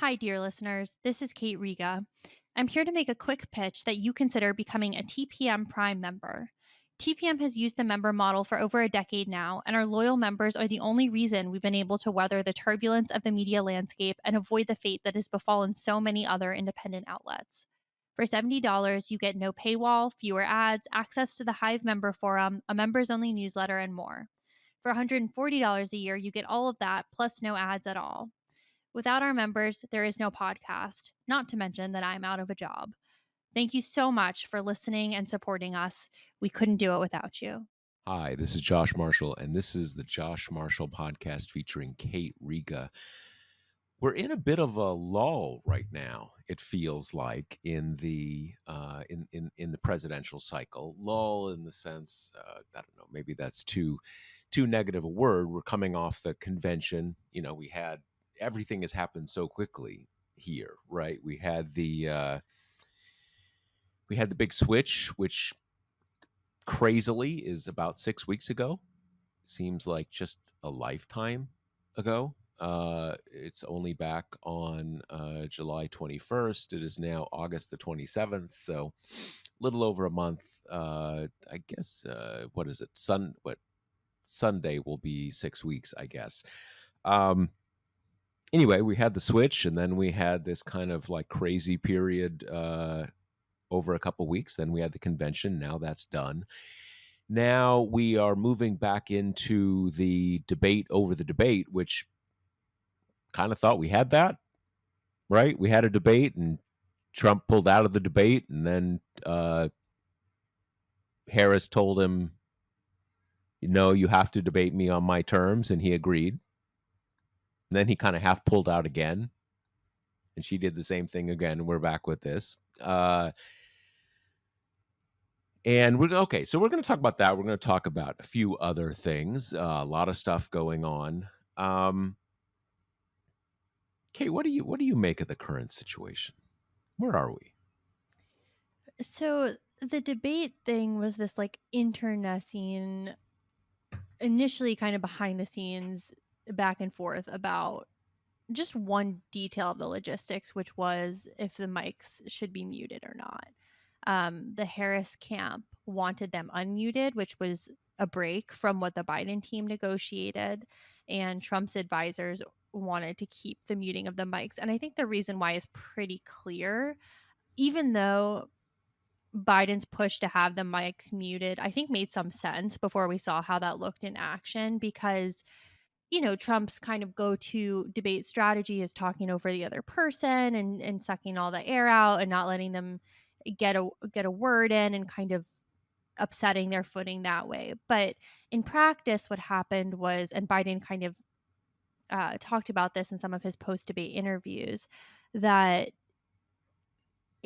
Hi, dear listeners. This is Kate Riga. I'm here to make a quick pitch that you consider becoming a TPM Prime member. TPM has used the member model for over a decade now, and our loyal members are the only reason we've been able to weather the turbulence of the media landscape and avoid the fate that has befallen so many other independent outlets. For $70, you get no paywall, fewer ads, access to the Hive member forum, a members only newsletter, and more. For $140 a year, you get all of that, plus no ads at all. Without our members, there is no podcast, not to mention that I'm out of a job. Thank you so much for listening and supporting us. We couldn't do it without you. Hi, this is Josh Marshall, and this is the Josh Marshall podcast featuring Kate Riga. We're in a bit of a lull right now. It feels like in the in the presidential cycle. Lull in the sense, I don't know, maybe that's too negative a word. We're coming off the convention. We had everything has happened so quickly here, right? We had the big switch, which crazily is about 6 weeks ago. Seems like just a lifetime ago. It's only back on July 21st. It is now August the 27th, so a little over a month. I guess what is it? Sunday will be 6 weeks, I guess. Anyway, we had the switch, and then we had this kind of like crazy period over a couple weeks. Then we had the convention. Now that's done. Now we are moving back into the debate over the debate, which kind of thought we had that, right? We had a debate and Trump pulled out of the debate, and then Harris told him, you have to debate me on my terms, and he agreed. And then he kind of half pulled out again, and she did the same thing again, and we're back with this. And so we're going to talk about that. We're going to talk about a few other things, a lot of stuff going on. Kate, what do you make of the current situation? Where are we? So the debate thing was this like internecine, initially kind of behind the scenes back and forth about just one detail of the logistics, which was if the mics should be muted or not. The Harris camp wanted them unmuted, which was a break from what the Biden team negotiated, and Trump's advisors wanted to keep the muting of the mics. And I think the reason why is pretty clear. Even though Biden's push to have the mics muted, I think made some sense before we saw how that looked in action, because Trump's kind of go-to debate strategy is talking over the other person and sucking all the air out and not letting them get a word in, and kind of upsetting their footing that way. But in practice, what happened was, and Biden kind of talked about this in some of his post-debate interviews, that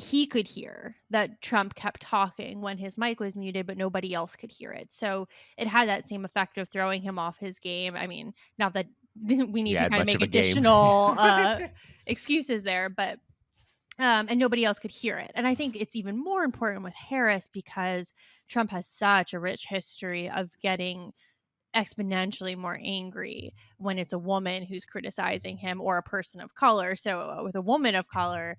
he could hear that Trump kept talking when his mic was muted, but nobody else could hear it. So it had that same effect of throwing him off his game. I mean, not that we need to kind of make additional excuses there, but and nobody else could hear it. And I think it's even more important with Harris because Trump has such a rich history of getting exponentially more angry when it's a woman who's criticizing him or a person of color. So with a woman of color,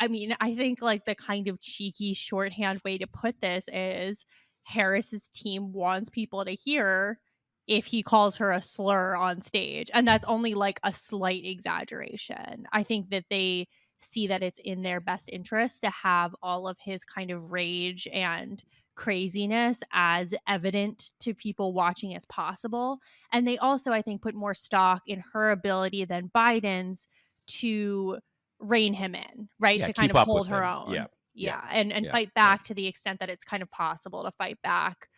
I mean, I think like the kind of cheeky shorthand way to put this is Harris's team wants people to hear if he calls her a slur on stage. And that's only like a slight exaggeration. I think that they see that it's in their best interest to have all of his kind of rage and craziness as evident to people watching as possible. And they also, I think, put more stock in her ability than Biden's to rein him in, right? Yeah, to kind keep of up hold with her him. own. Yeah. And fight back to the extent that it's kind of possible to fight back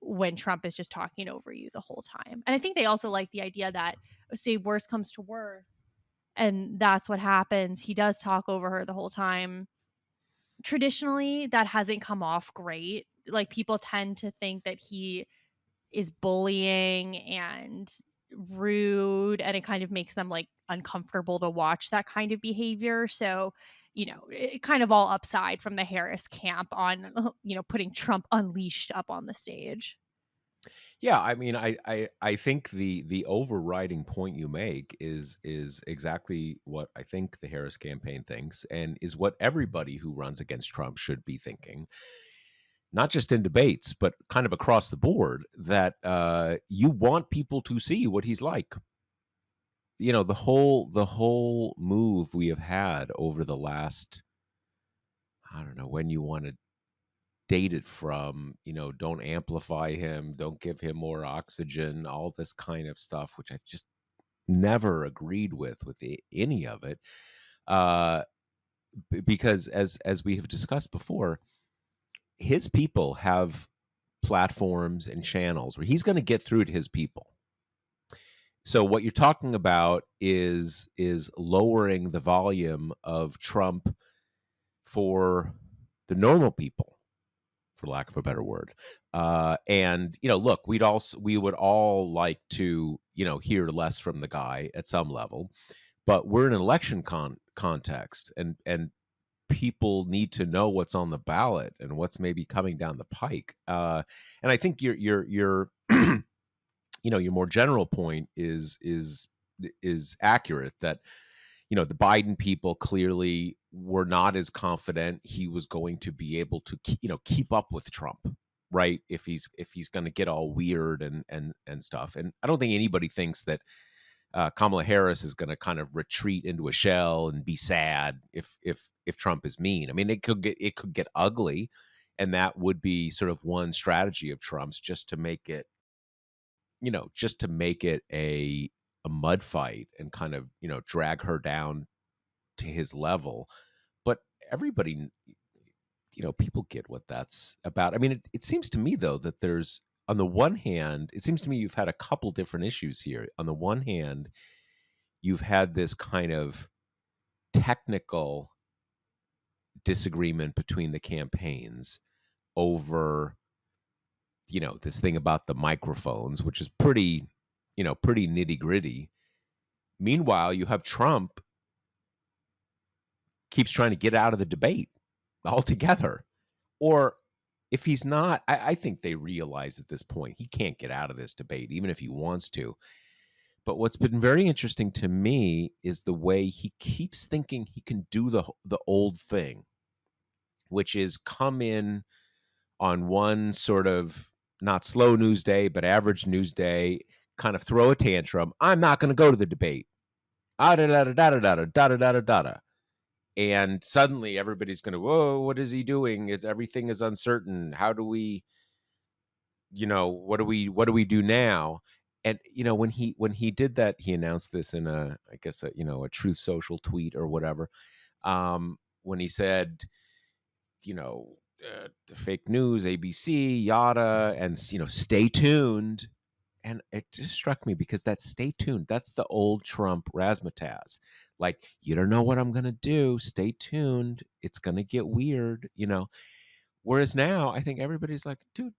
when Trump is just talking over you the whole time. And I think they also like the idea that, say, worse comes to worse, and that's what happens. He does talk over her the whole time. Traditionally, that hasn't come off great. Like, people tend to think that he is bullying and rude, and it kind of makes them like uncomfortable to watch that kind of behavior. So, it kind of all upside from the Harris camp on, putting Trump unleashed up on the stage. Yeah, I mean, I think the overriding point you make is exactly what I think the Harris campaign thinks, and is what everybody who runs against Trump should be thinking, not just in debates, but kind of across the board. That you want people to see what he's like. The whole move we have had over the last, I don't know when you want to date it from, don't amplify him, don't give him more oxygen, all this kind of stuff, which I've just never agreed with any of it. Uh, because as we have discussed before, his people have platforms and channels where he's going to get through to his people. So what you're talking about is lowering the volume of Trump for the normal people, for lack of a better word. And look, we would all like to hear less from the guy at some level, but we're in an election context, and people need to know what's on the ballot and what's maybe coming down the pike. And I think your your more general point is accurate, that the Biden people clearly were not as confident he was going to be able to keep up with Trump, right? If he's going to get all weird and stuff. And I don't think anybody thinks that Kamala Harris is going to kind of retreat into a shell and be sad if Trump is mean. I mean, it could get ugly, and that would be sort of one strategy of Trump's, just to make it a mud fight and kind of drag her down to his level. But everybody, people get what that's about. I mean, it seems to me, though, that there's, on the one hand, it seems to me you've had a couple different issues here. On the one hand, you've had this kind of technical disagreement between the campaigns over this thing about the microphones, which is pretty nitty gritty. Meanwhile, you have Trump keeps trying to get out of the debate altogether. Or if he's not, I think they realize at this point he can't get out of this debate, even if he wants to. But what's been very interesting to me is the way he keeps thinking he can do the old thing, which is come in on one sort of not slow news day, but average news day, kind of throw a tantrum. I'm not going to go to the debate. Ah, da da da da da da da da da da da. And suddenly everybody's going to, whoa, what is he doing? Everything is uncertain. How do we, what do we do now? And when he did that, he announced this in I guess a Truth Social tweet or whatever. When he said, the fake news, ABC, yada, and stay tuned. And it just struck me because that stay tuned, that's the old Trump razzmatazz. Like, you don't know what I'm going to do. Stay tuned. It's going to get weird. Whereas now I think everybody's like, dude,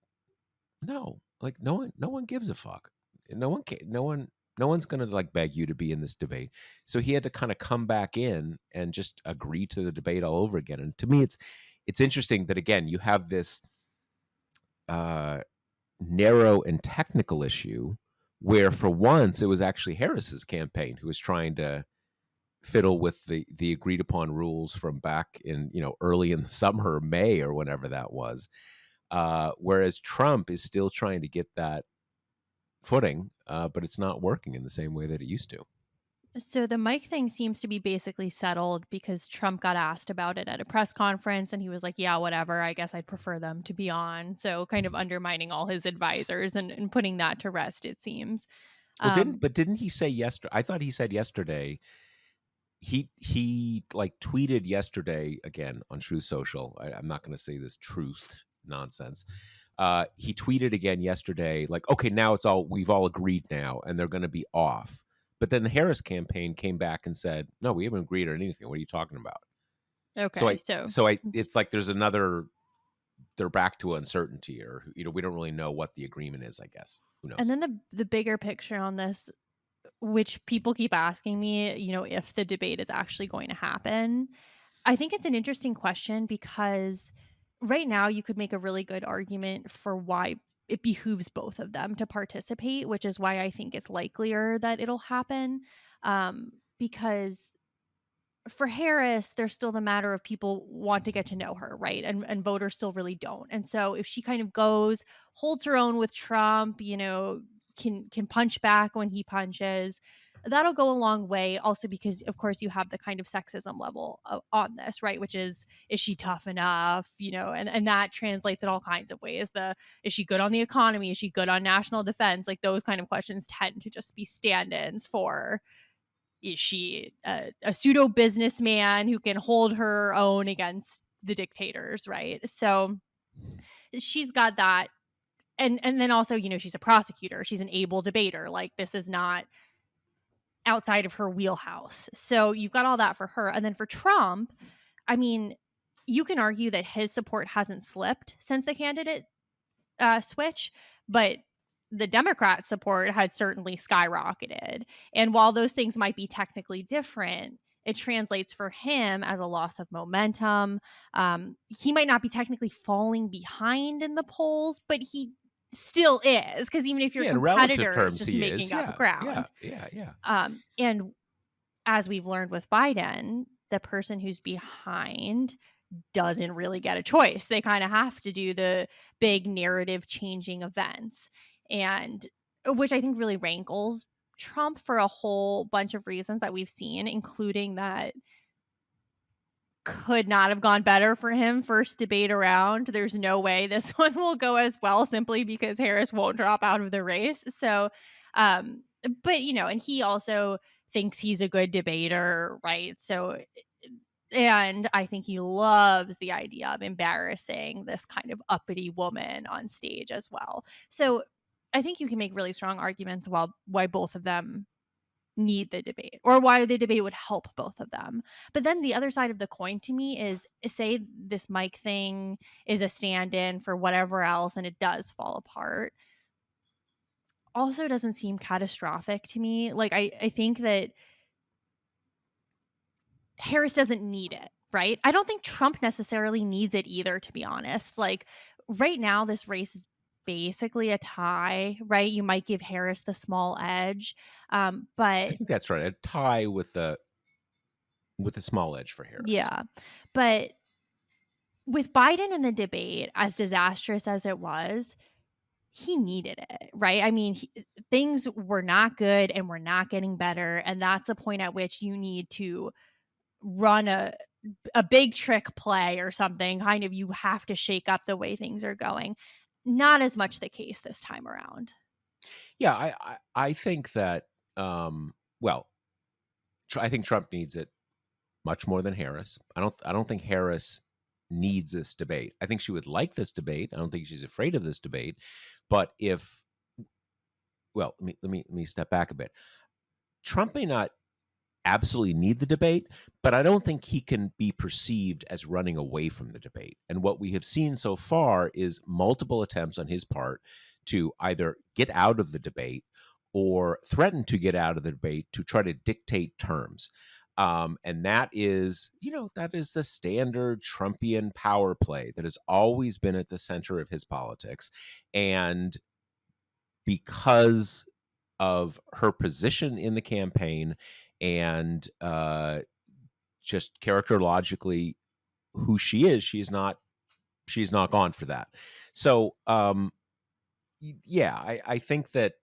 no, like no one gives a fuck. No one's going to like beg you to be in this debate. So he had to kind of come back in and just agree to the debate all over again. And to me, it's interesting that, again, you have this uh, narrow and technical issue where for once it was actually Harris's campaign who was trying to fiddle with the agreed upon rules from back in early in the summer, May or whenever that was, whereas Trump is still trying to get that footing, but it's not working in the same way that it used to. So the mic thing seems to be basically settled because Trump got asked about it at a press conference and he was like, yeah, whatever. I guess I'd prefer them to be on. So kind of undermining all his advisors and putting that to rest, it seems. Well, Um, didn't he say yesterday? I thought he said yesterday. He like tweeted yesterday again on Truth Social. I'm not going to say this truth nonsense. He tweeted again yesterday, like, okay, now we've all agreed now, and they're going to be off. But then the Harris campaign came back and said, no, we haven't agreed on anything. What are you talking about? So okay. I, it's like there's another. They're back to uncertainty, or we don't really know what the agreement is. I guess who And knows. then the bigger picture on this, which people keep asking me, if the debate is actually going to happen. I think it's an interesting question because right now you could make a really good argument for why it behooves both of them to participate, which is why I think it's likelier that it'll happen. Because for Harris, there's still the matter of people want to get to know her, right? And voters still really don't. And so if she kind of goes, holds her own with Trump, can punch back when he punches, that'll go a long way. Also, because of course you have the kind of sexism level on this, right? Which is she tough enough? And that translates in all kinds of ways. Is she good on the economy? Is she good on national defense? Like those kind of questions tend to just be stand-ins for, is she a pseudo businessman who can hold her own against the dictators, right? So she's got that. And then also, she's a prosecutor. She's an able debater. Like this is not outside of her wheelhouse. So you've got all that for her. And then for Trump, I mean, you can argue that his support hasn't slipped since the candidate switch, but the Democrat support has certainly skyrocketed. And while those things might be technically different, it translates for him as a loss of momentum. He might not be technically falling behind in the polls, but he still is, because even if your in relative competitor is terms, just he making is. up ground. And as we've learned with Biden, the person who's behind doesn't really get a choice. They kind of have to do the big narrative changing events, and which I think really rankles Trump for a whole bunch of reasons that we've seen, including that could not have gone better for him first debate around. There's no way this one will go as well, simply because Harris won't drop out of the race. So, but and he also thinks he's a good debater, right? So, and I think he loves the idea of embarrassing this kind of uppity woman on stage as well. So I think you can make really strong arguments why both of them need the debate, or why the debate would help both of them. But then the other side of the coin to me is, say this Mike thing is a stand-in for whatever else and it does fall apart. Also doesn't seem catastrophic to me. Like I think that Harris doesn't need it, right? I don't think Trump necessarily needs it either, to be honest. Like right now, this race is basically a tie, right? You might give Harris the small edge, I but think that's right. A tie with a small edge for Harris. yeah. But with Biden in the debate, as disastrous as it was, he needed it, right? I mean, things were not good and were not getting better. And that's a point at which you need to run a big trick play or something. Kind of, you have to shake up the way things are going. Not as much the case this time around. Yeah, I think that well, I think Trump needs it much more than Harris. I don't think Harris needs this debate. I think she would like this debate. I don't think she's afraid of this debate. But let me step back a bit. Trump may not absolutely need the debate, but I don't think he can be perceived as running away from the debate. And what we have seen so far is multiple attempts on his part to either get out of the debate or threaten to get out of the debate to try to dictate terms. And that is the standard Trumpian power play that has always been at the center of his politics. And because of her position in the campaign and just characterologically who she is, she's not gone for that. So I think that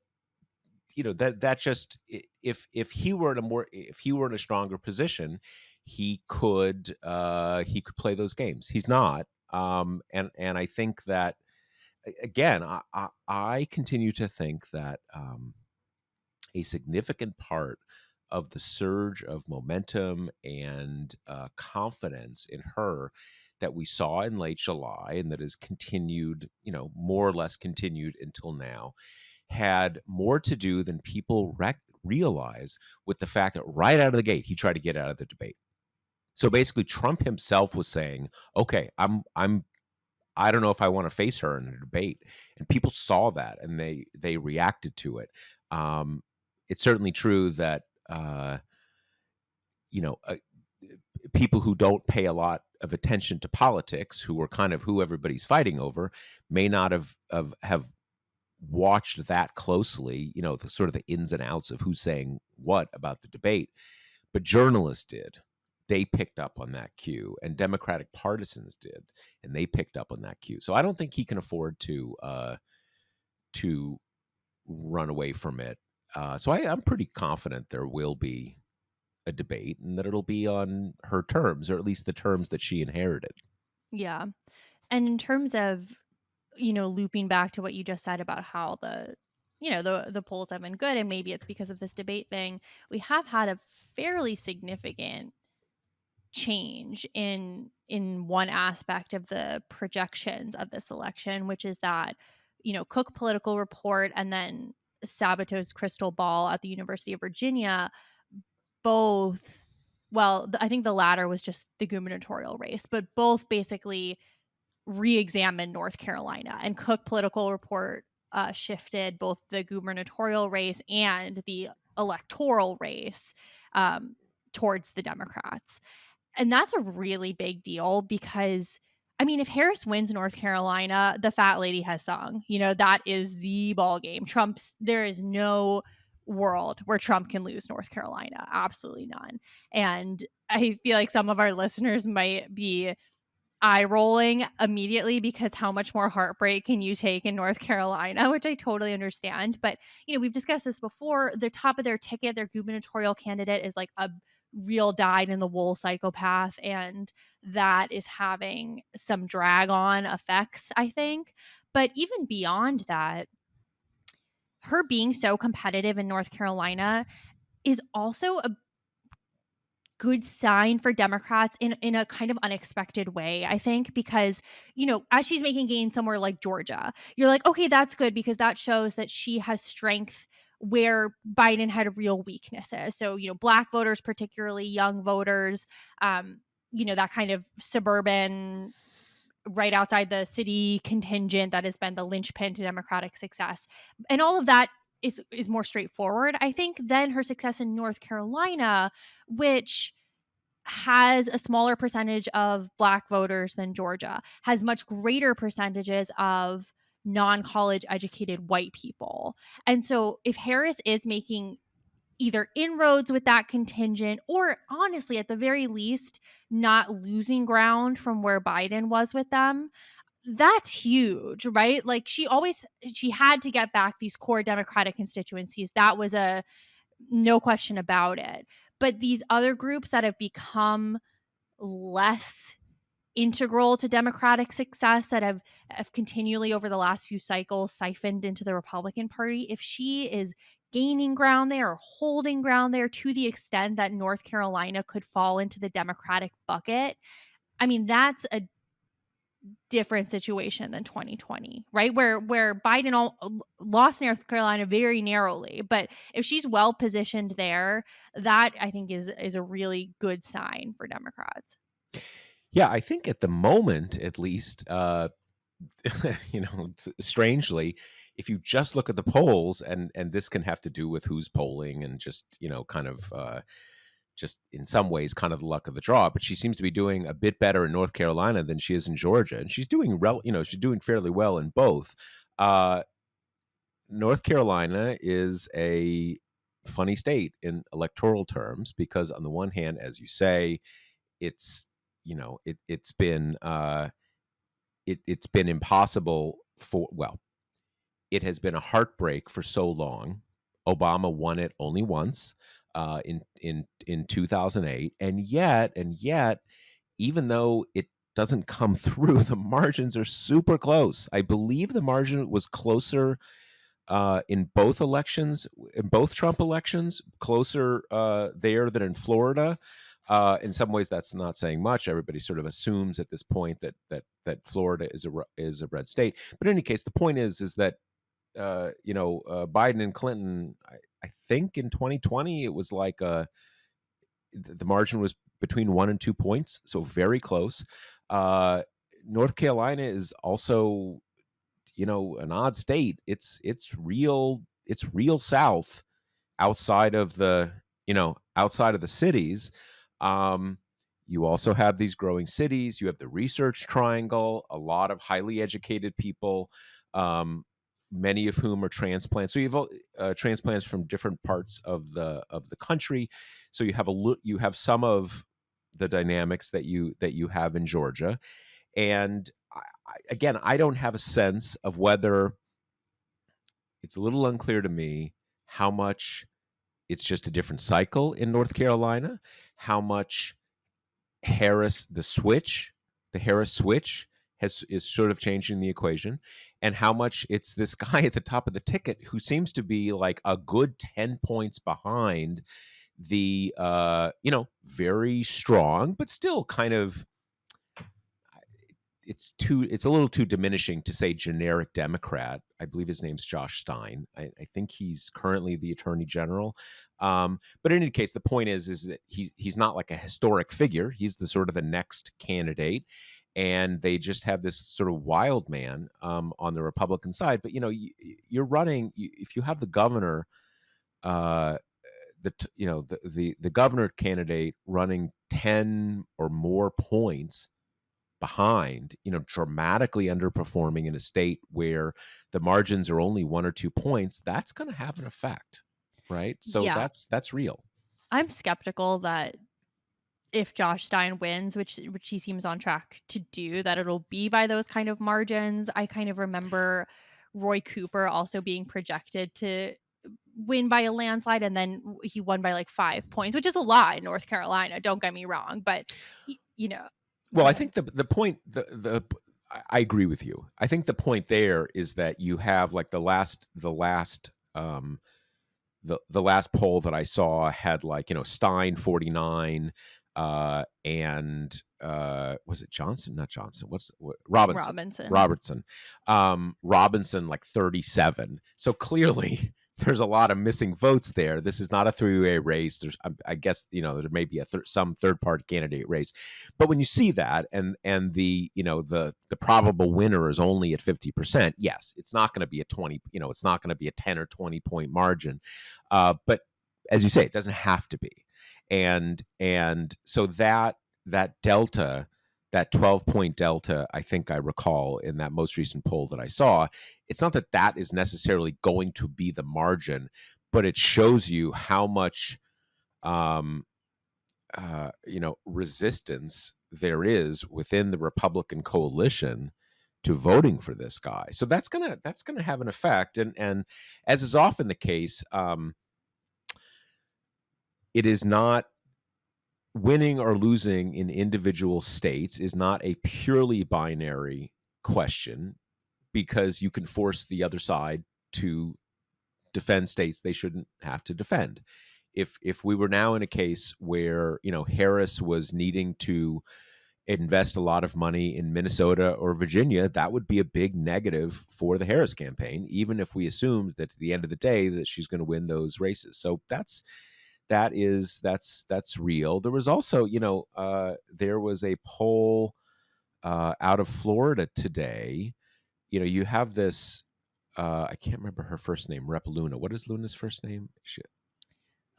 that just, if he were in a stronger position, he could play those games. He's not, and I think that, again, I continue to think that a significant part of the surge of momentum and confidence in her that we saw in late July and that has continued, more or less continued until now, had more to do than people realize with the fact that right out of the gate, he tried to get out of the debate. So basically, Trump himself was saying, okay, I don't know if I want to face her in a debate. And people saw that and they reacted to it. It's certainly true that, people who don't pay a lot of attention to politics, who are kind of who everybody's fighting over, may not have watched that closely, the sort of the ins and outs of who's saying what about the debate, but journalists did. They picked up on that cue, and Democratic partisans did, and they picked up on that cue. So I don't think he can afford to run away from it. So I'm pretty confident there will be a debate, and that it'll be on her terms, or at least the terms that she inherited. Yeah. And in terms of, looping back to what you just said about how the polls have been good and maybe it's because of this debate thing, we have had a fairly significant change in one aspect of the projections of this election, which is that, Cook Political Report and then Sabato's crystal ball at the University of Virginia both, well, I think the latter was just the gubernatorial race, but both basically re-examine North Carolina, and Cook Political Report shifted both the gubernatorial race and the electoral race towards the Democrats. And that's a really big deal because, I mean, if Harris wins North Carolina, the fat lady has sung. That is the ball game. There is no world where Trump can lose North Carolina. Absolutely none. And I feel like some of our listeners might be eye rolling immediately because how much more heartbreak can you take in North Carolina, which I totally understand. But, we've discussed this before. The top of their ticket, their gubernatorial candidate is like a real dyed in the wool psychopath. And that is having some drag on effects, I think. But even beyond that, her being so competitive in North Carolina is also a good sign for Democrats in a kind of unexpected way, I think, because, as she's making gains somewhere like Georgia, you're like, okay, that's good because that shows that she has strength where Biden had real weaknesses. So, Black voters, particularly young voters, that kind of suburban, right outside the city contingent that has been the linchpin to Democratic success. And all of that is more straightforward, I think, than her success in North Carolina, which has a smaller percentage of Black voters than Georgia, has much greater percentages of non-college educated white people. And so if Harris is making either inroads with that contingent or honestly, at the very least, not losing ground from where Biden was with them, that's huge, right? Like she had to get back these core Democratic constituencies. That was a no question about it. But these other groups that have become less integral to Democratic success, that have continually over the last few cycles siphoned into the Republican Party, if she is gaining ground there or holding ground there to the extent that North Carolina could fall into the Democratic bucket, I mean, that's a different situation than 2020, right? Where Biden lost North Carolina very narrowly, but if she's well positioned there, that I think is a really good sign for Democrats. Yeah, I think at the moment, at least, strangely, if you just look at the polls, and this can have to do with who's polling and just kind of just in some ways kind of the luck of the draw, but she seems to be doing a bit better in North Carolina than she is in Georgia, and she's doing she's doing fairly well in both. North Carolina is a funny state in electoral terms because on the one hand, as you say, it's it's been it's been impossible it has been a heartbreak for so long. Obama won it only once in 2008, and yet, even though it doesn't come through, the margins are super close. I believe the margin was closer in both elections, in both Trump elections, closer there than in Florida. In some ways, that's not saying much. Everybody sort of assumes at this point that Florida is a red state. But in any case, the point is that Biden and Clinton, I think in 2020 it was like the margin was between 1 and 2 points, so very close. North Carolina is also an odd state. It's real South outside of the cities. You also have these growing cities. You have the research triangle, a lot of highly educated people. many of whom are transplants. So you have transplants from different parts of the country. So you have some of the dynamics that you have in Georgia, and again, I don't have a sense of whether it's a little unclear to me how much it's just a different cycle in North Carolina, how much the Harris switch is sort of changing the equation, and how much it's this guy at the top of the ticket who seems to be like a good 10 points behind the very strong, but still kind of it's a little too diminishing to say generic Democrat. I believe his name's Josh Stein. I think he's currently the Attorney General. But in any case, the point is that he's not like a historic figure. He's the sort of the next candidate, and they just have this sort of wild man on the Republican side. But you're running. If you have the governor, the governor candidate running 10 or more points behind, dramatically underperforming in a state where the margins are only 1 or 2 points, that's going to have an effect, right? So Yeah. that's real. I'm skeptical that if Josh Stein wins, which he seems on track to do, that it'll be by those kind of margins. I kind of remember Roy Cooper also being projected to win by a landslide, and then he won by like 5 points, which is a lot in North Carolina. Don't get me wrong, but Well, I think the point I agree with you. I think the point there is that you have like the last poll that I saw had like Stein 49, and was it Johnson? Not Johnson. Robertson. Robinson like 37. So clearly there's a lot of missing votes there. This is not a three-way race. I guess there may be some third-party candidate race, but when you see that and the probable winner is only at 50%, yes, it's not going to be a 20. It's not going to be a 10 or 20 point margin, but as you say, it doesn't have to be, and so that delta. That 12-point delta, I think I recall in that most recent poll that I saw, it's not that is necessarily going to be the margin, but it shows you how much, resistance there is within the Republican coalition to voting for this guy. So that's gonna have an effect, and as is often the case, it is not. Winning or losing in individual states is not a purely binary question, because you can force the other side to defend states they shouldn't have to defend. If we were now in a case where Harris was needing to invest a lot of money in Minnesota or Virginia, that would be a big negative for the Harris campaign, even if we assumed that at the end of the day that she's going to win those races. So that's real. There was also, there was a poll out of Florida today. You have this. I can't remember her first name. Rep Luna. What is Luna's first name?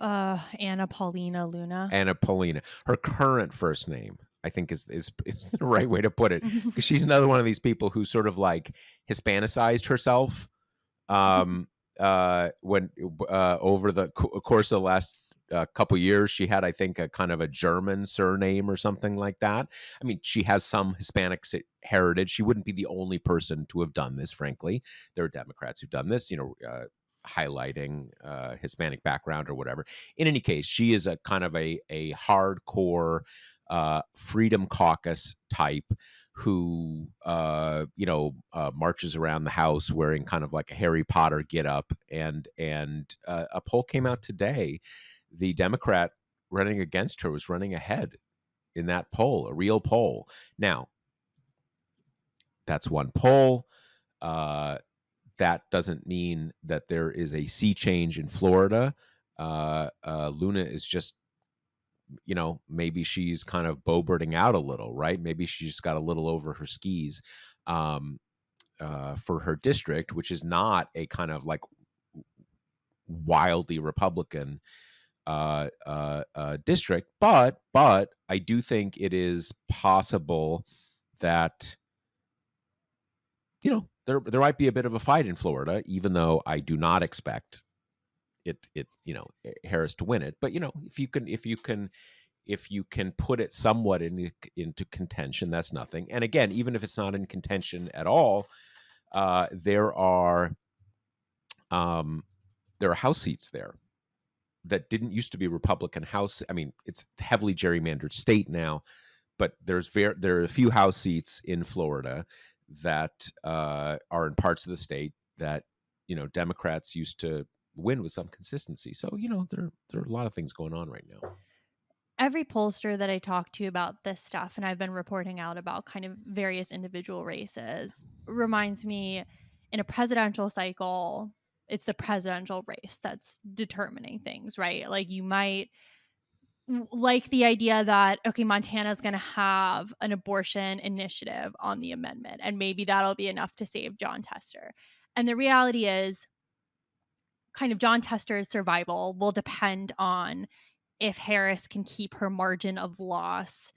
Anna Paulina Luna. Anna Paulina. Her current first name, I think, is the right way to put it, because she's another one of these people who sort of like Hispanicized herself. When over the course of the last couple years, she had, I think, a kind of a German surname or something like that. I mean, she has some Hispanic heritage. She wouldn't be the only person to have done this, frankly. There are Democrats who've done this, highlighting Hispanic background or whatever. In any case, she is a kind of a hardcore Freedom Caucus type who marches around the house wearing kind of like a Harry Potter getup, and a poll came out today. The Democrat running against her was running ahead in that poll, a real poll. Now, that's one poll. That doesn't mean that there is a sea change in Florida. Luna is just, maybe she's kind of Boberting out a little, right? Maybe she just got a little over her skis for her district, which is not a kind of like wildly Republican district, but I do think it is possible that there might be a bit of a fight in Florida, even though I do not expect Harris to win it. But if you can put it somewhat into contention, that's nothing. And again, even if it's not in contention at all, there are House seats there that didn't used to be Republican House. I mean, it's heavily gerrymandered state now, but there are a few House seats in Florida that are in parts of the state that Democrats used to win with some consistency. So there are a lot of things going on right now. Every pollster that I talk to about this stuff, and I've been reporting out about kind of various individual races, reminds me, in a presidential cycle, it's the presidential race that's determining things, right? Like, you might like the idea that, okay, Montana's going to have an abortion initiative on the amendment, and maybe that'll be enough to save John Tester. And the reality is, kind of, John Tester's survival will depend on if Harris can keep her margin of loss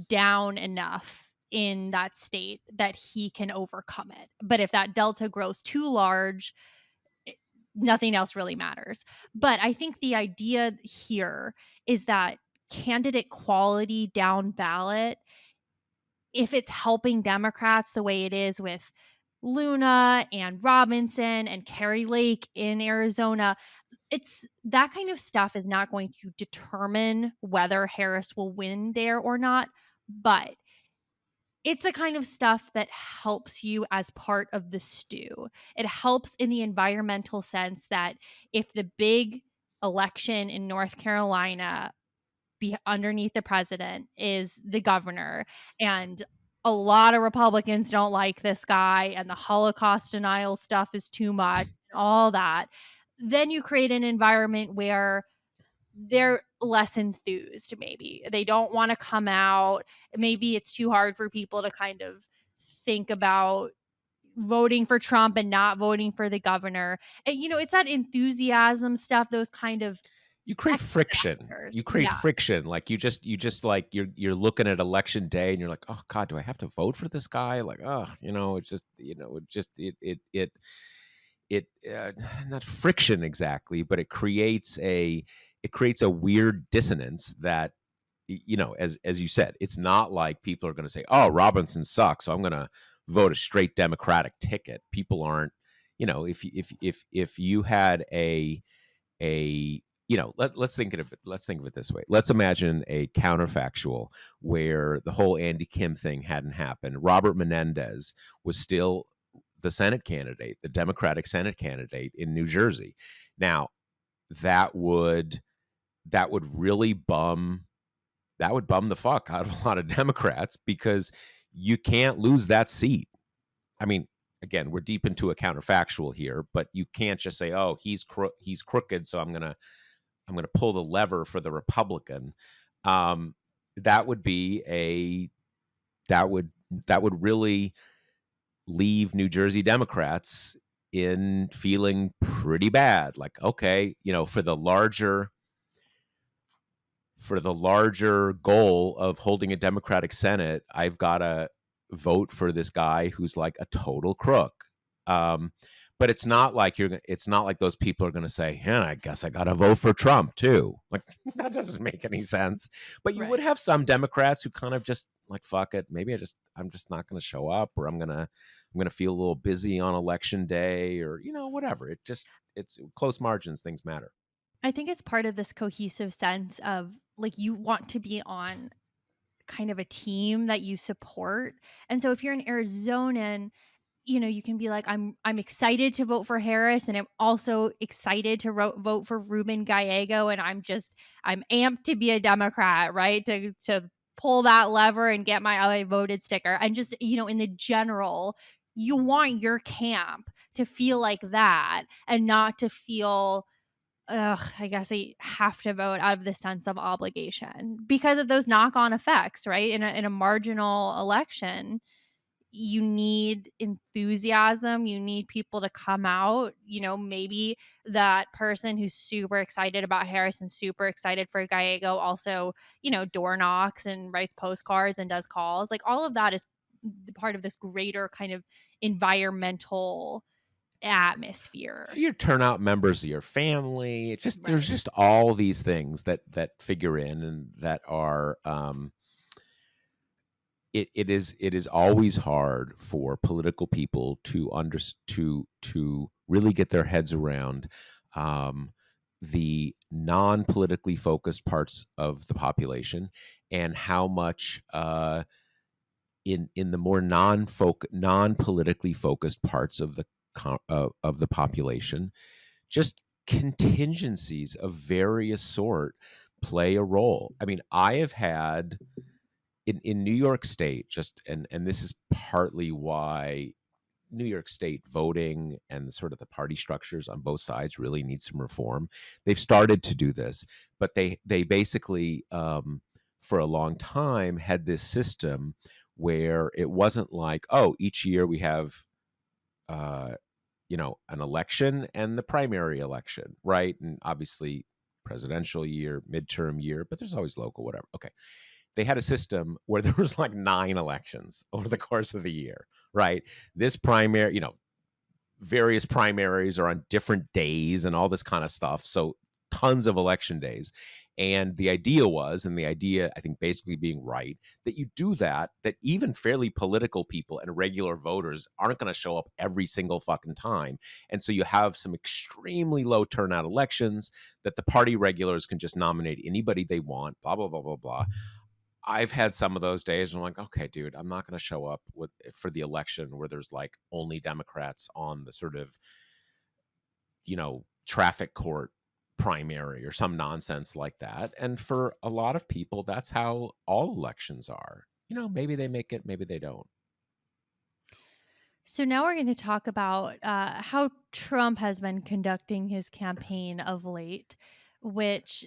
down enough in that state that he can overcome it. But if that delta grows too large, nothing else really matters. But I think the idea here is that candidate quality down ballot, if it's helping Democrats the way it is with Luna and Robinson and Carrie Lake in Arizona, it's that kind of stuff is not going to determine whether Harris will win there or not, but it's the kind of stuff that helps you as part of the stew. It helps in the environmental sense that if the big election in North Carolina be underneath the president is the governor, and a lot of Republicans don't like this guy, and the Holocaust denial stuff is too much, and all that, then you create an environment where they're less enthused. Maybe they don't want to come out. Maybe it's too hard for people to kind of think about voting for Trump and not voting for the governor. And, it's that enthusiasm stuff, those kind of You create X friction. factors. You create Yeah, friction. Like you just like you're looking at election day and you're like, oh God, do I have to vote for this guy? Like, oh, it's just it not friction exactly, but it creates a weird dissonance that as you said, it's not like people are going to say, oh, Robinson sucks, so I'm going to vote a straight Democratic ticket. People aren't, if you had let's think of it this way. Let's imagine a counterfactual where the whole Andy Kim thing hadn't happened. Robert Menendez was still the Senate candidate, the Democratic Senate candidate in New Jersey. Now, that would really bum the fuck out of a lot of Democrats, because you can't lose that seat. I mean, again, we're deep into a counterfactual here, but you can't just say, "Oh, he's crooked, so I'm gonna pull the lever for the Republican." That would really leave New Jersey Democrats in feeling pretty bad. Like, okay, for the larger goal of holding a Democratic Senate, I've got to vote for this guy who's like a total crook. But it's not like those people are going to say, yeah, I guess I got to vote for Trump too. Like, that doesn't make any sense. But you would right. have some Democrats who kind of just like, fuck it. Maybe I'm just not going to show up, or I'm going to feel a little busy on election day, or, whatever. It's close margins. Things matter. I think it's part of this cohesive sense of, like, you want to be on kind of a team that you support. And so if you're an Arizonan, you can be like, I'm excited to vote for Harris, and I'm also excited to vote for Ruben Gallego, and I'm amped to be a Democrat, right? To pull that lever and get my I voted sticker. And just, in the general, you want your camp to feel like that, and not to feel, I guess I have to vote out of the sense of obligation because of those knock-on effects, right? In a marginal election, you need enthusiasm. You need people to come out. Maybe that person who's super excited about Harris and super excited for Gallego also, door knocks and writes postcards and does calls. Like, all of that is part of this greater kind of environmental atmosphere. Your turnout members of your family. It's just there's Right. just all these things that figure in and that are it is always hard for political people to really get their heads around the non-politically focused parts of the population and how much in the more non-politically focused parts of the population, just contingencies of various sort play a role. I mean, I have had in New York State, just and this is partly why New York State voting and sort of the party structures on both sides really need some reform. They've started to do this, but they basically for a long time had this system where it wasn't like, oh, each year we have an election and the primary election, right? And obviously presidential year, midterm year, but there's always local, whatever. Okay. They had a system where there was like 9 elections over the course of the year, right? This primary, various primaries are on different days and all this kind of stuff. So tons of election days. And the idea I think basically being right, that you do that even fairly political people and regular voters aren't going to show up every single fucking time. And so you have some extremely low turnout elections that the party regulars can just nominate anybody they want, blah, blah, blah, blah, blah. I've had some of those days and I'm like, okay, dude, I'm not going to show up for the election where there's like only Democrats on the sort of, traffic court primary or some nonsense like that. And for a lot of people, that's how all elections are. Maybe they make it, maybe they don't. So now we're going to talk about how Trump has been conducting his campaign of late, which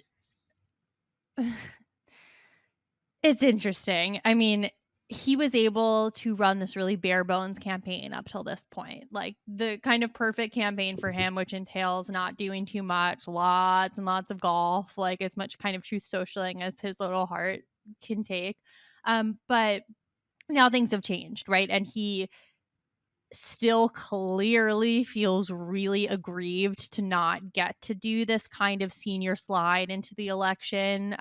it's interesting. I mean, he was able to run this really bare bones campaign up till this point, like the kind of perfect campaign for him, which entails not doing too much, lots and lots of golf, like as much kind of truth socialing as his little heart can take. But now things have changed, right? And he still clearly feels really aggrieved to not get to do this kind of senior slide into the election,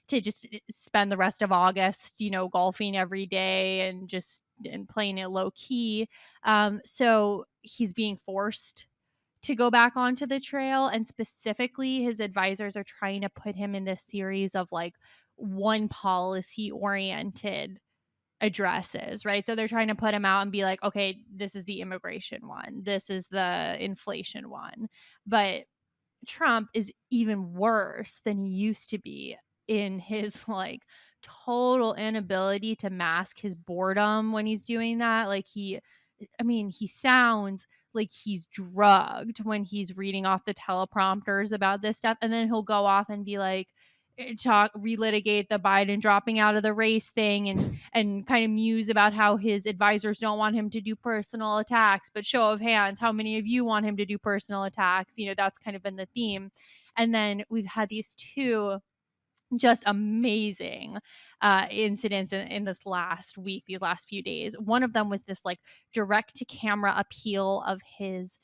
to just spend the rest of August, golfing every day and playing it low key. So he's being forced to go back onto the trail. And specifically, his advisors are trying to put him in this series of like one policy oriented addresses, right? So they're trying to put him out and be like, okay, this is the immigration one, this is the inflation one. But Trump is even worse than he used to be in his like total inability to mask his boredom when he's doing that. Like he sounds like he's drugged when he's reading off the teleprompters about this stuff. And then he'll go off and be like, relitigate the Biden dropping out of the race thing and kind of muse about how his advisors don't want him to do personal attacks, but show of hands, how many of you want him to do personal attacks? That's kind of been the theme. And then we've had these two just amazing incidents in this last week, these last few days. One of them was this like direct to camera appeal of his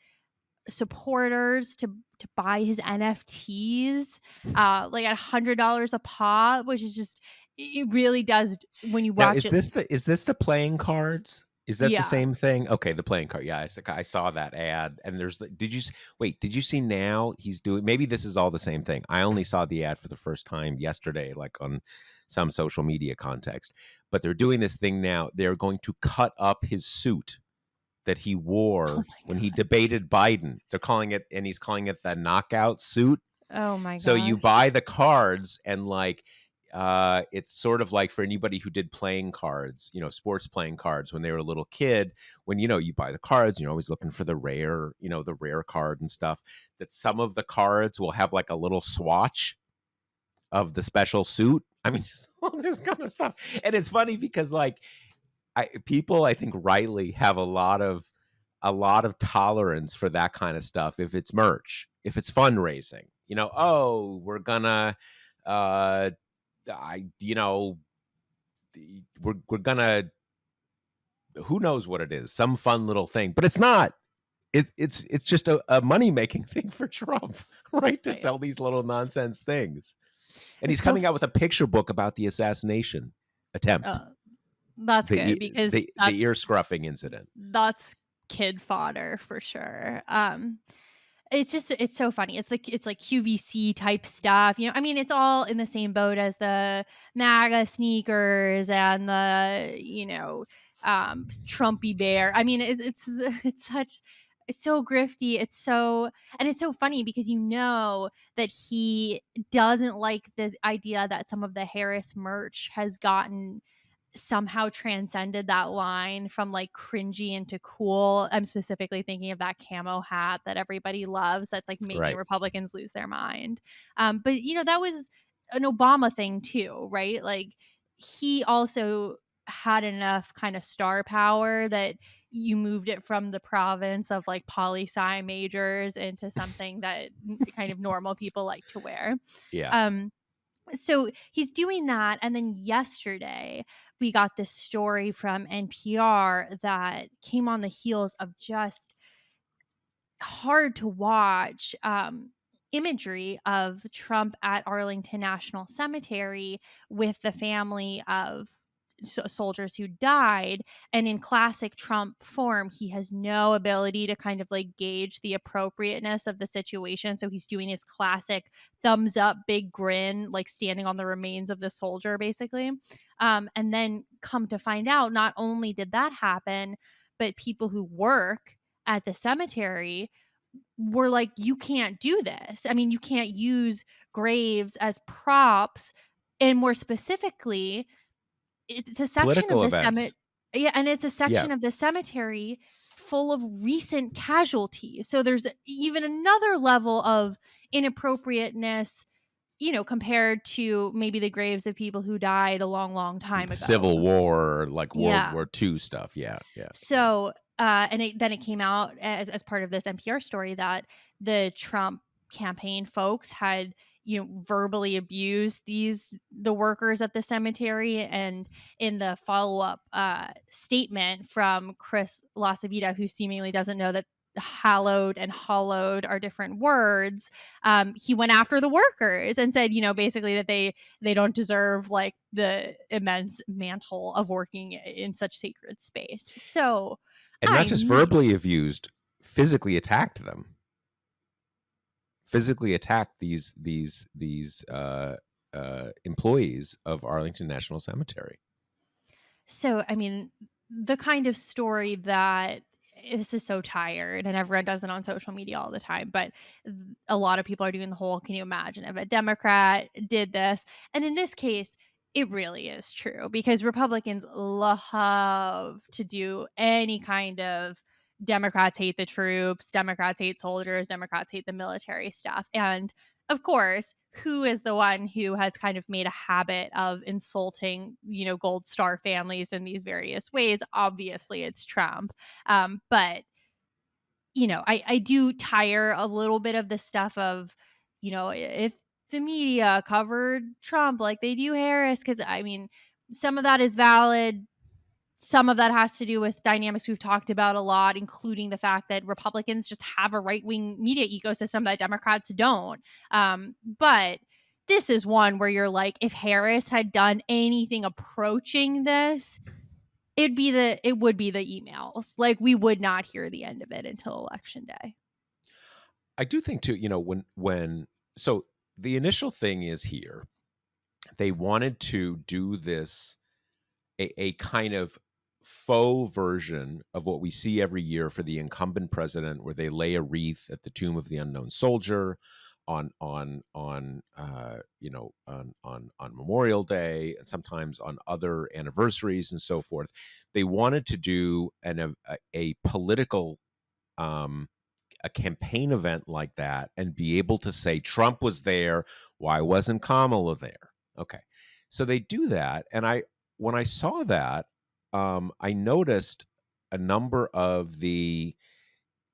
supporters to buy his NFTs like at $100 a pop, which is just, it really does when you Now, watch it. is this the playing cards? Is that the Yeah. same thing? Okay, the playing card. Yeah, I saw that ad. And did you see now he's doing, maybe this is all the same thing. I only saw the ad for the first time yesterday, like on some social media context. But they're doing this thing now. They're going to cut up his suit that he Oh wore my when he god. debated Biden. He's calling it the knockout suit. Oh my So you gosh. buy the cards and like it's sort of like for anybody who did playing cards, sports playing cards when they were a little kid, when you buy the cards, you're always looking for the rare card and stuff, that some of the cards will have like a little swatch of the special suit. I mean, just all this kind of stuff. And it's funny because like people I think rightly have a lot of tolerance for that kind of stuff if it's merch, if it's fundraising. Oh, we're gonna we're gonna who knows what it is, some fun little thing, but it's not. It's just a money-making thing for Trump, right? To Right. sell these little nonsense things. And he's So coming out with a picture book about the assassination attempt, uh, that's good because the ear scruffing incident. that's kid fodder for sure. It's so funny. It's like QVC type stuff, you know. I mean, it's all in the same boat as the MAGA sneakers and the Trumpy bear. I mean, it's such it's so grifty. It's so funny because you know that he doesn't like the idea that some of the Harris merch has gotten somehow transcended that line from like cringy into cool. I'm specifically thinking of that camo hat that everybody loves that's like making Right. Republicans lose their mind. But that was an Obama thing too, right? Like he also had enough kind of star power that you moved it from the province of like poli sci majors into something that kind of normal people like to wear. Yeah. Um, so he's doing that. And then yesterday, we got this story from NPR that came on the heels of just hard to watch imagery of Trump at Arlington National Cemetery with the family of soldiers who died. And in classic Trump form, he has no ability to kind of like gauge the appropriateness of the situation. So he's doing his classic thumbs up, big grin, like standing on the remains of the soldier, basically. And then come to find out, not only did that happen, but people who work at the cemetery were like, you can't do this. I mean, you can't use graves as props. And more specifically, it's a section of Political the events. yeah, and it's a Yeah. section of the cemetery full of recent casualties. So there's even another level of inappropriateness, compared to maybe the graves of people who died a long, long time ago. Civil War, like World Yeah. War II stuff. Yeah. Yeah. Yeah. So, then it came out as part of this NPR story that the Trump campaign folks had, verbally abused the workers at the cemetery. And in the follow up statement from Chris Lasavita, who seemingly doesn't know that hallowed and hollowed are different words, he went after the workers and said, basically that they don't deserve like the immense mantle of working in such sacred space. So, And not I just mean, verbally abused, physically attacked them. Physically attacked these employees of Arlington National Cemetery. so I mean, the kind of story that this is so tired and everyone does it on social media all the time, but a lot of people are doing the whole, can you imagine if a Democrat did this? And in this case, it really is true because Republicans love to do any kind of Democrats hate the troops, Democrats hate soldiers, Democrats hate the military stuff. And of course, who is the one who has kind of made a habit of insulting, Gold Star families in these various ways? Obviously, it's Trump. But I do tire a little bit of the stuff of, if the media covered Trump like they do Harris, because I mean, some of that is valid. Some of that has to do with dynamics we've talked about a lot, including the fact that Republicans just have a right wing media ecosystem that Democrats don't. But this is one where you're like, if Harris had done anything approaching this, it would be the emails. Like we would not hear the end of it until election day. I do think too, when so the initial thing is here, they wanted to do this a kind of faux version of what we see every year for the incumbent president, where they lay a wreath at the tomb of the unknown soldier on Memorial Day, and sometimes on other anniversaries and so forth. They wanted to do a political a campaign event like that and be able to say Trump was there, why wasn't Kamala there? Okay, so they do that, and when I saw that, I noticed a number of the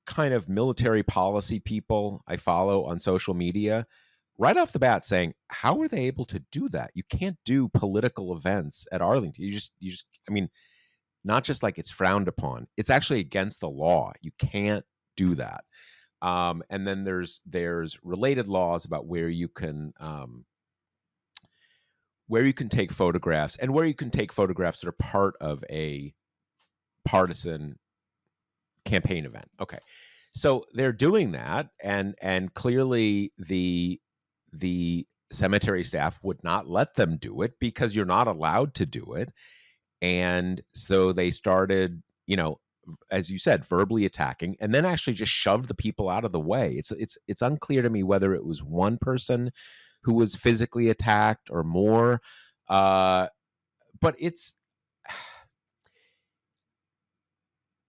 kind of military policy people I follow on social media right off the bat saying, how are they able to do that? You can't do political events at Arlington. I mean, not just like it's frowned upon, it's actually against the law. You can't do that. And then there's related laws about where you can take photographs, and where you can take photographs that are part of a partisan campaign event. Okay. So they're doing that, and clearly the cemetery staff would not let them do it because you're not allowed to do it. And so they started, as you said, verbally attacking, and then actually just shoved the people out of the way. It's unclear to me whether it was one person who was physically attacked or more. But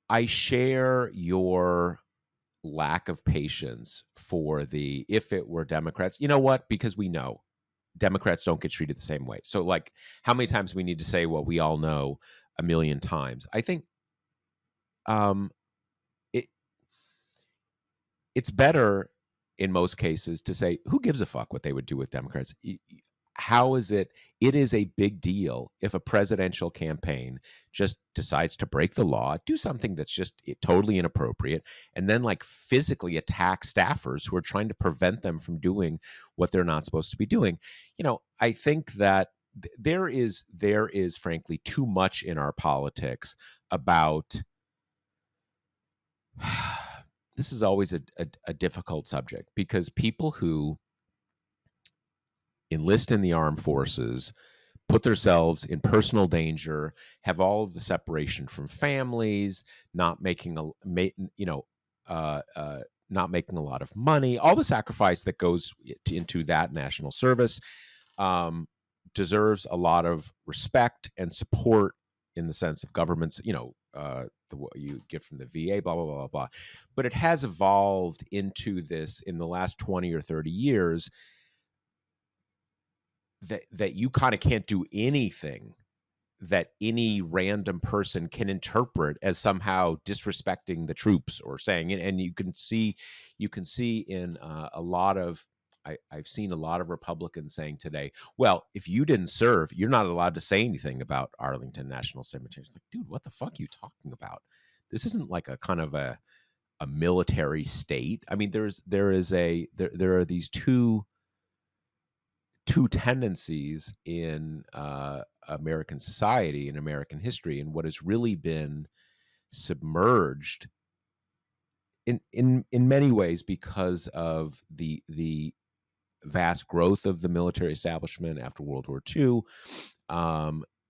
I share your lack of patience for if it were Democrats. You know what? Because we know Democrats don't get treated the same way. So, like, how many times we need to say what we all know a million times? I think it it's better in most cases to say, who gives a fuck what they would do with Democrats? How is it? It is a big deal if a presidential campaign just decides to break the law, do something that's just totally inappropriate, and then like physically attack staffers who are trying to prevent them from doing what they're not supposed to be doing. I think that there is frankly too much in our politics about this is always a difficult subject, because people who enlist in the armed forces, put themselves in personal danger, have all of the separation from families, not making not making a lot of money, all the sacrifice that goes into that national service, deserves a lot of respect and support in the sense of governments, what you get from the VA, blah, blah, blah, blah, blah. But it has evolved into this in the last 20 or 30 years that you kind of can't do anything that any random person can interpret as somehow disrespecting the troops or saying it. And you can see in a lot of, I've seen a lot of Republicans saying today, well, if you didn't serve, you're not allowed to say anything about Arlington National Cemetery. It's like, dude, what the fuck are you talking about? This isn't like a kind of a military state. I mean, there are these two tendencies in American society and American history, and what has really been submerged in many ways because of the vast growth of the military establishment after World War II.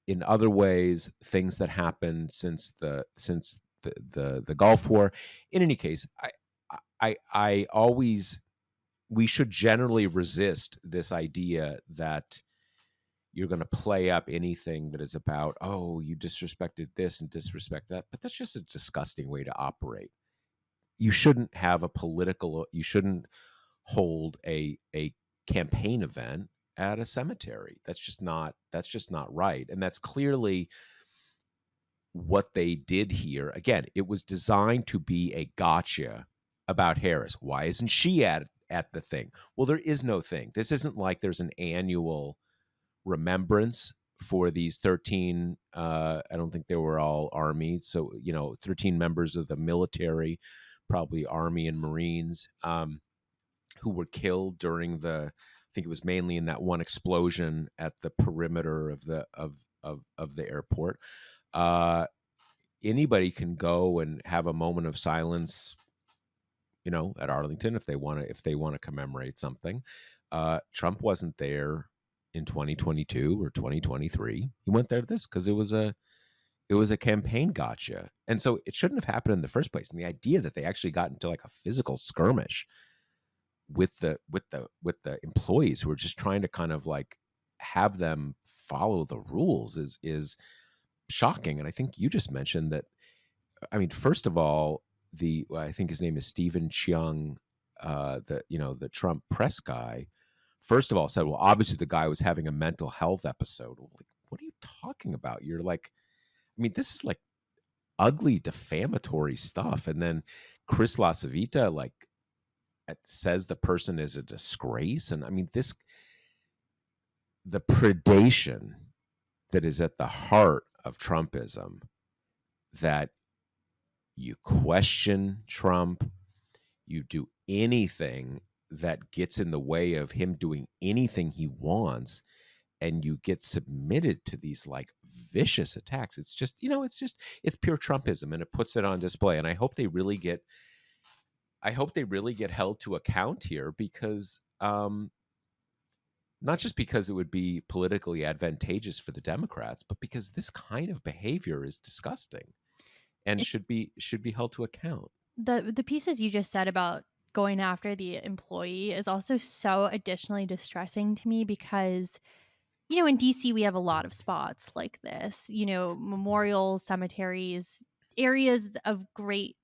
In other ways, things that happened since the Gulf War. In any case, I always, we should generally resist this idea that you're going to play up anything that is about, oh, you disrespected this and disrespect that. But that's just a disgusting way to operate. You shouldn't you shouldn't hold a campaign event at a cemetery. That's just not right. And that's clearly what they did here. Again, it was designed to be a gotcha about Harris. Why isn't she at the thing? Well, there is no thing. This isn't like there's an annual remembrance for these 13, I don't think they were all Army, so 13 members of the military, probably Army and Marines, who were killed during I think it was mainly in that one explosion at the perimeter of the airport. Anybody can go and have a moment of silence, at Arlington if they want to commemorate something. Trump wasn't there in 2022 or 2023. He went there to this because it was a campaign gotcha. And so it shouldn't have happened in the first place. And the idea that they actually got into like a physical skirmish with the employees who were just trying to kind of like have them follow the rules is shocking. And I think you just mentioned that, I mean, first of all, I think his name is Stephen Cheung, the Trump press guy, first of all said, well, obviously the guy was having a mental health episode. Like, what are you talking about? You're like, I mean, this is like ugly, defamatory stuff. And then Chris LaCivita like says the person is a disgrace. And I mean, the predation that is at the heart of Trumpism that you question Trump, you do anything that gets in the way of him doing anything he wants, and you get submitted to these like vicious attacks. It's just, it's pure Trumpism, and it puts it on display. And I hope they really get held to account here, because not just because it would be politically advantageous for the Democrats, but because this kind of behavior is disgusting and It's should be held to account. the pieces you just said about going after the employee is also so additionally distressing to me because in DC we have a lot of spots like this, memorials, cemeteries, areas of great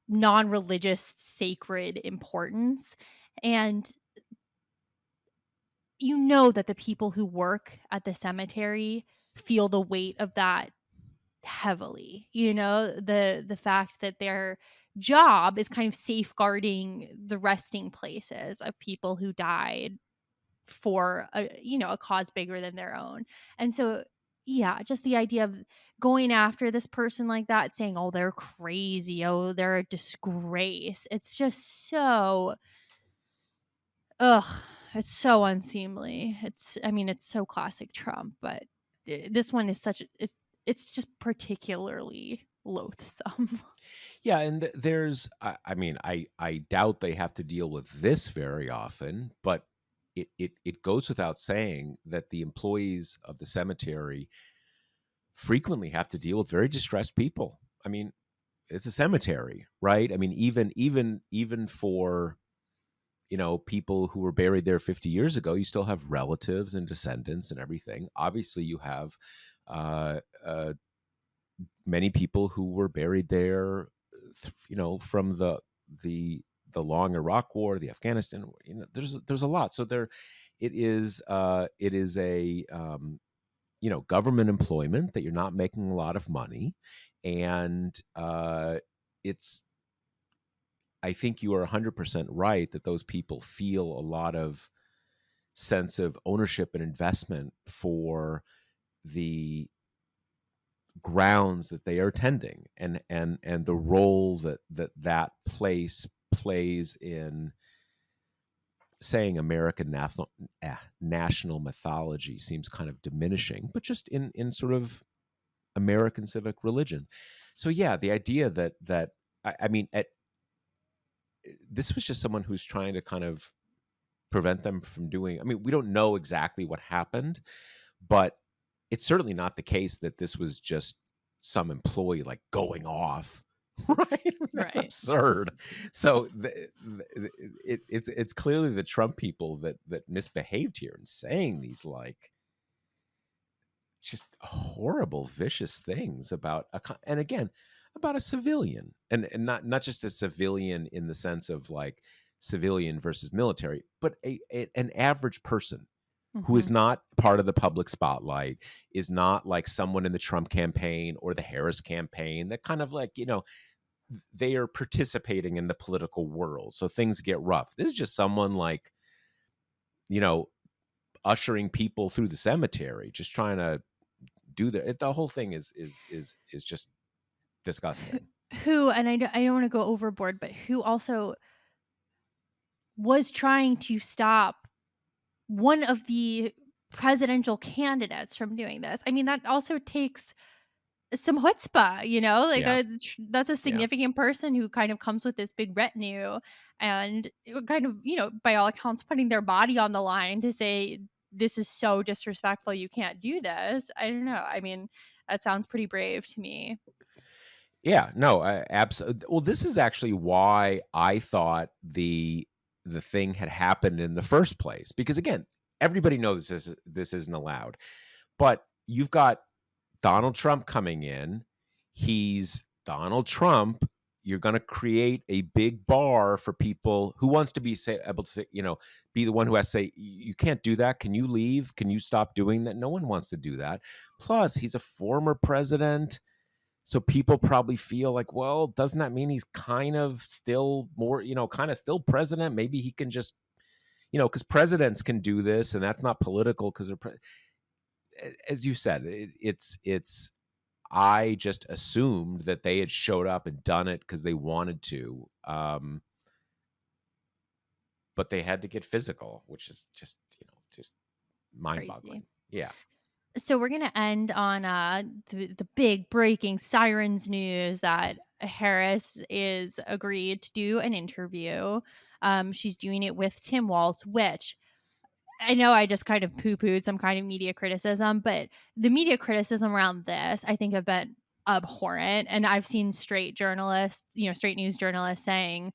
non-religious sacred importance, and that the people who work at the cemetery feel the weight of that heavily. The fact that their job is kind of safeguarding the resting places of people who died for a cause bigger than their own. And so yeah, just the idea of going after this person like that, saying, oh, they're crazy, oh, they're a disgrace, it's just so ugh, it's so unseemly. It's so classic Trump, but this one is it's just particularly loathsome. Yeah, and there's, I doubt they have to deal with this very often, but it goes without saying that the employees of the cemetery frequently have to deal with very distressed people. I mean, it's a cemetery, right? I mean, even for people who were buried there 50 years ago, you still have relatives and descendants and everything. Obviously, you have uh, uh, many people who were buried there, from the long Iraq War, the Afghanistan War. There's a lot. So it is a government employment that you're not making a lot of money, and it's. I think you are 100% right that those people feel a lot of sense of ownership and investment for the grounds that they are tending, and the role that place plays in saying American national mythology seems kind of diminishing, but just in sort of American civic religion. So yeah, the idea that I mean, this was just someone who's trying to kind of prevent them from doing. I mean, we don't know exactly what happened, but it's certainly not the case that this was just some employee like going off, right? That's Right. absurd. So it's clearly the Trump people that misbehaved here and saying these like just horrible, vicious things about and again about a civilian, and not just a civilian in the sense of like civilian versus military, but an average person who is Mhm. not part of the public spotlight, is not like someone in the Trump campaign or the Harris campaign that kind of like, they are participating in the political world. So things get rough. This is just someone like, you know, ushering people through the cemetery, just trying to do the whole thing is just disgusting. Who, and I don't want to go overboard, but who also was trying to stop one of the presidential candidates from doing this. I mean, that also takes some chutzpah, like Yeah. that's a Yeah. significant person who kind of comes with this big retinue, and it kind of, by all accounts, putting their body on the line to say, this is so disrespectful, you can't do this. I don't know. I mean, that sounds pretty brave to me. Yeah, no, absolutely. Well, this is actually why I thought the thing had happened in the first place, because again, everybody knows this isn't allowed. But you've got Donald Trump coming in. He's Donald Trump. You're going to create a big bar for people who wants to be able to say, be the one who has to say, you can't do that. Can you leave? Can you stop doing that? No one wants to do that. Plus, he's a former president. So people probably feel like, well, doesn't that mean he's kind of still more, kind of still president? Maybe he can just, because presidents can do this, and that's not political because they're, as you said, it's. I just assumed that they had showed up and done it because they wanted to. But they had to get physical, which is just, just mind-boggling. Crazy. Yeah. So we're going to end on the big breaking sirens news that Harris is agreed to do an interview. She's doing it with Tim Walz, which I know I just kind of poo-pooed some kind of media criticism, but the media criticism around this, I think, have been abhorrent. And I've seen straight journalists, straight news journalists saying,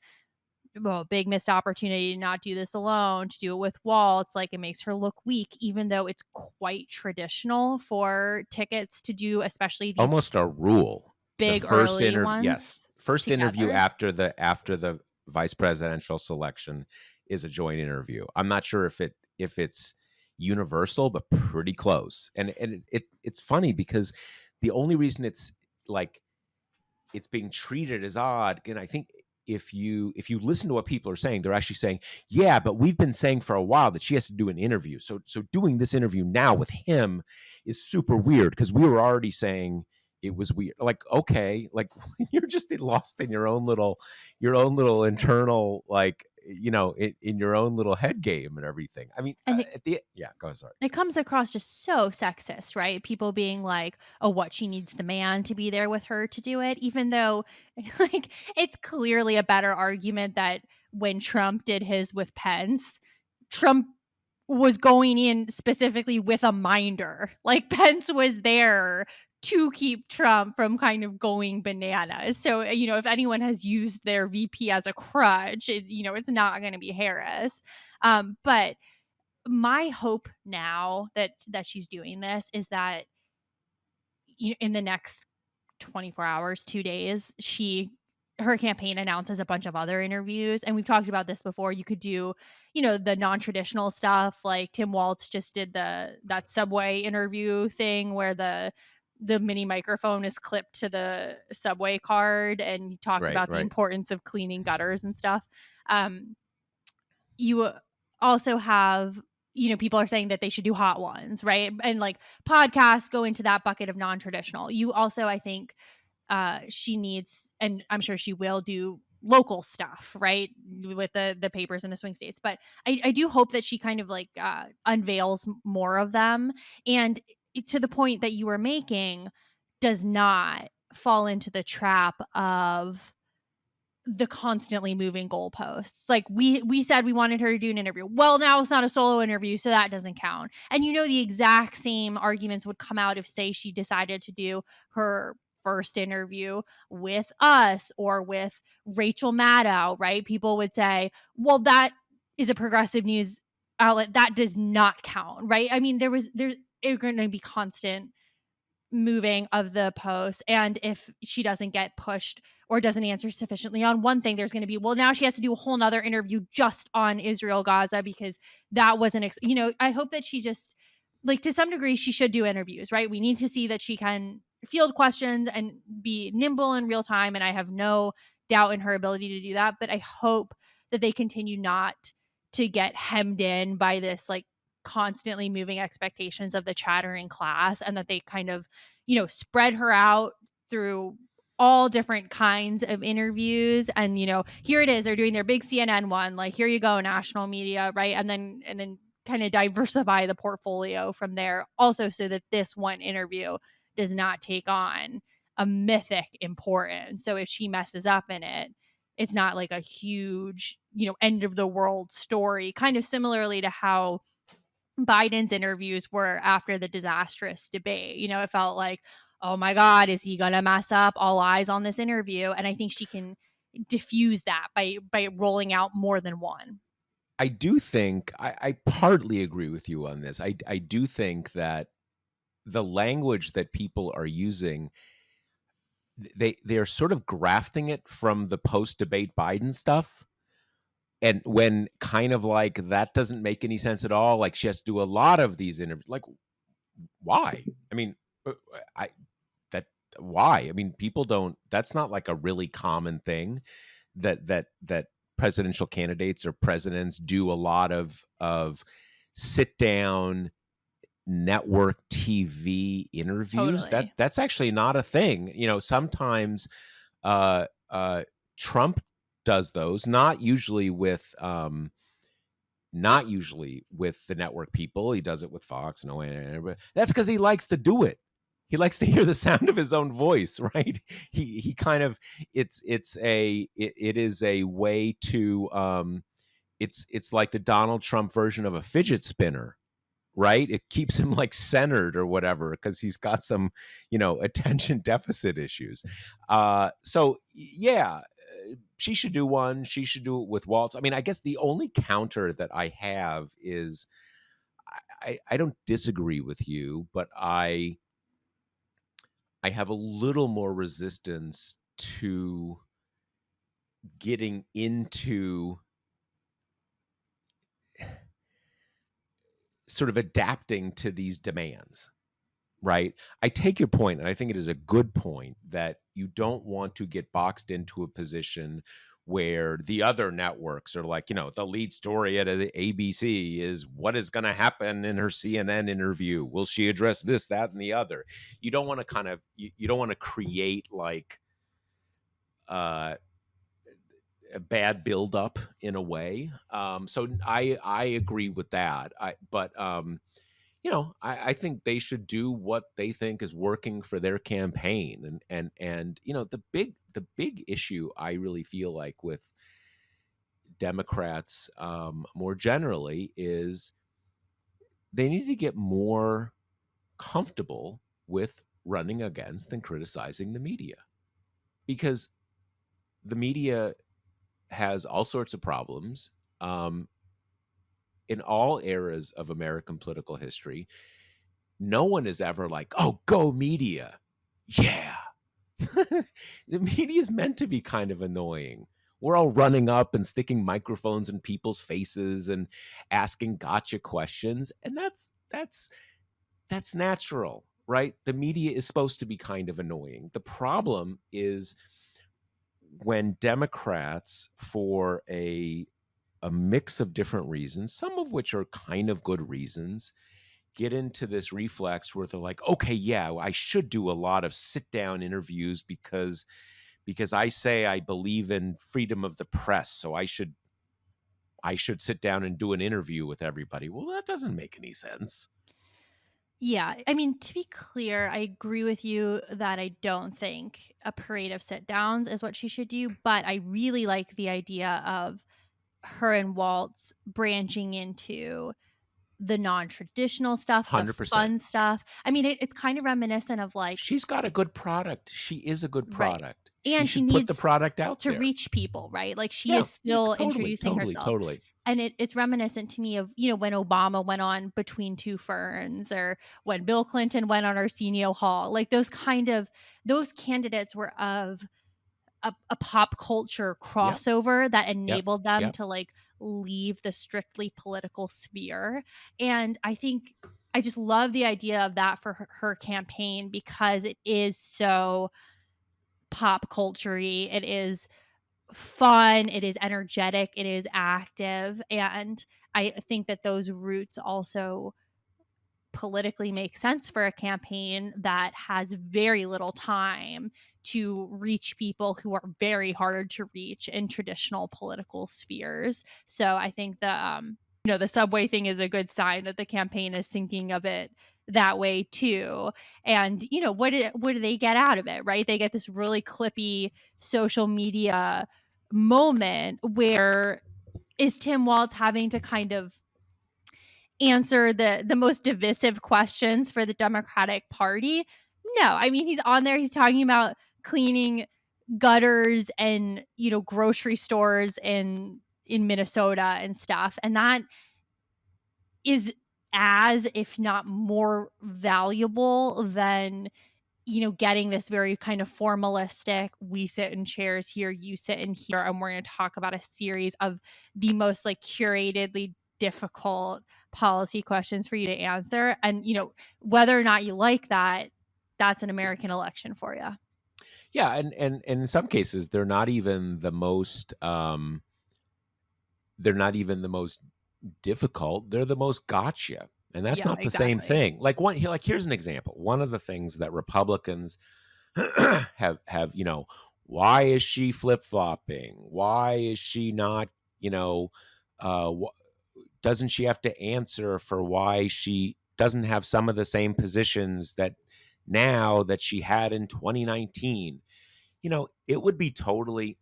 well, big missed opportunity to not do this alone, to do it with Waltz. Like, it makes her look weak, even though it's quite traditional for tickets to do, especially these Almost a rule. The big first early interview, ones yes, first interview together. after the vice presidential selection is a joint interview. I'm not sure if it's universal, but pretty close. And it's funny because the only reason it's like it's being treated as odd, and I think if you listen to what people are saying, they're actually saying, yeah, but we've been saying for a while that she has to do an interview. So doing this interview now with him is super weird because we were already saying it was weird. Like, okay, like you're just lost in your own little internal, like, in your own little head game and everything. I mean, And go ahead, sorry. it comes across just so sexist, right? People being like, oh, what, she needs the man to be there with her to do it, even though like it's clearly a better argument that when Trump did his with Pence, Trump was going in specifically with a minder. Like, Pence was there to keep Trump from kind of going bananas. So, if anyone has used their VP as a crutch, it's not going to be Harris. But my hope now that she's doing this is that in the next 24 hours, 2 days, her campaign announces a bunch of other interviews. And we've talked about this before. You could do, the non-traditional stuff, like Tim Walz just did that subway interview thing where the mini microphone is clipped to the subway card, and he talked Right, about the right. importance of cleaning gutters and stuff. You also have, people are saying that they should do hot ones, right? And like podcasts go into that bucket of non-traditional. You also, I think, she needs, and I'm sure she will, do local stuff, right, with the papers in the swing states. But I do hope that she kind of like unveils more of them, and to the point that you were making, does not fall into the trap of the constantly moving goalposts. Like, we said we wanted her to do an interview. Well, now it's not a solo interview, so that doesn't count. And the exact same arguments would come out if, say, she decided to do her first interview with us or with Rachel Maddow, right? People would say, well, that is a progressive news outlet. That does not count, right? I mean, there's going to be constant moving of the post, and if she doesn't get pushed or doesn't answer sufficiently on one thing, there's going to be, well, now she has to do a whole nother interview just on Israel Gaza because that wasn't I hope that she just, like, to some degree, she should do interviews, right? We need to see that she can field questions and be nimble in real time, and I have no doubt in her ability to do that. But I hope that they continue not to get hemmed in by this, like, constantly moving expectations of the chattering class, and that they kind of, spread her out through all different kinds of interviews. And, here it is, they're doing their big CNN one, like, here you go, national media, right? And then kind of diversify the portfolio from there also, so that this one interview does not take on a mythic importance. So if she messes up in it, it's not like a huge, end of the world story, kind of similarly to how Biden's interviews were after the disastrous debate. It felt like, oh my God, is he gonna mess up? All eyes on this interview. And I think she can diffuse that by rolling out more than one. I do think I partly agree with you on this. I do think that the language that people are using, they're sort of grafting it from the post-debate Biden stuff. And when kind of like that doesn't make any sense at all, like she has to do a lot of these interviews. Like, why? I mean, why? I mean, people don't. That's not like a really common thing that presidential candidates or presidents do a lot of sit down network TV interviews. Totally. That's actually not a thing. Sometimes uh, Trump does those, not usually with the network people. He does it with Fox. No, that's because he likes to do it. He likes to hear the sound of his own voice, right? He kind of it is a way to it's like the Donald Trump version of a fidget spinner, right? It keeps him like centered or whatever because he's got some, attention deficit issues. So yeah, she should do one. She should do it with Waltz. I mean, I guess the only counter that I have is I don't disagree with you, but I have a little more resistance to getting into sort of adapting to these demands, right? I take your point, and I think it is a good point that you don't want to get boxed into a position where the other networks are like, the lead story at the ABC is what is going to happen in her CNN interview. Will she address this, that, and the other? You don't want to you don't want to create like a bad buildup in a way. So I agree with that. I think they should do what they think is working for their campaign. And the big issue I really feel like with Democrats more generally is they need to get more comfortable with running against and criticizing the media, because the media has all sorts of problems. In all eras of American political history, no one is ever like, oh, go media. Yeah. The media is meant to be kind of annoying. We're all running up and sticking microphones in people's faces and asking gotcha questions. And that's natural, right? The media is supposed to be kind of annoying. The problem is when Democrats, for a mix of different reasons, some of which are kind of good reasons, get into this reflex where they're like, okay, yeah, I should do a lot of sit down interviews because I say I believe in freedom of the press, so I should sit down and do an interview with everybody. Well, that doesn't make any sense. Yeah, I mean, to be clear, I agree with you that I don't think a parade of sit downs is what she should do, but I really like the idea of her and Waltz branching into the non-traditional stuff, the 100%. fun stuff. I mean, it's kind of reminiscent of like, She's got a good product. She is a good right. product. She And she should put the needs product out to there. reach people, right? Like she Yeah, is yeah, still totally, introducing totally, herself. totally. And it's reminiscent to me of, when Obama went on Between Two Ferns, or when Bill Clinton went on Arsenio Hall. Like those candidates were of a pop culture Yep, crossover that yep, enabled them yep. to like leave the strictly political sphere. And I just love the idea of that for her campaign, because it is so pop culture-y. It is fun, it is energetic, it is active, and I think that those roots also politically make sense for a campaign that has very little time to reach people who are very hard to reach in traditional political spheres. So I think the subway thing is a good sign that the campaign is thinking of it that way too. And what do they get out of it, right? They get this really clippy social media moment where is Tim Waltz having to kind of answer the most divisive questions for the Democratic Party? No. I mean, he's on there, he's talking about cleaning gutters and, grocery stores in Minnesota and stuff. And that is as, if not more valuable than, getting this very kind of formalistic, we sit in chairs here, you sit in here, and we're going to talk about a series of the most like curatedly difficult policy questions for you to answer. And, whether or not you like that, that's an American election for you. Yeah, and in some cases they're not even the most difficult. They're the most gotcha. And that's Yeah, not the same exactly. thing. Here's an example. One of the things that Republicans have, why is she flip-flopping? Why is she not, you know, doesn't she have to answer for why she doesn't have some of the same positions that now that she had in 2019? It would be totally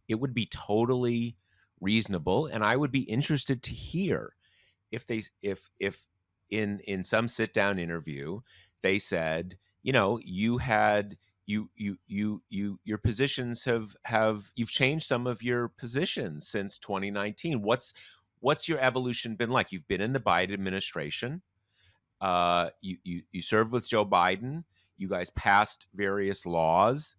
it would be totally reasonable, and I would be interested to hear if in some sit down interview they said, you had your positions have you've changed some of your positions since 2019. What's your evolution been like? You've been in the Biden administration. You served with Joe Biden. You guys passed various laws.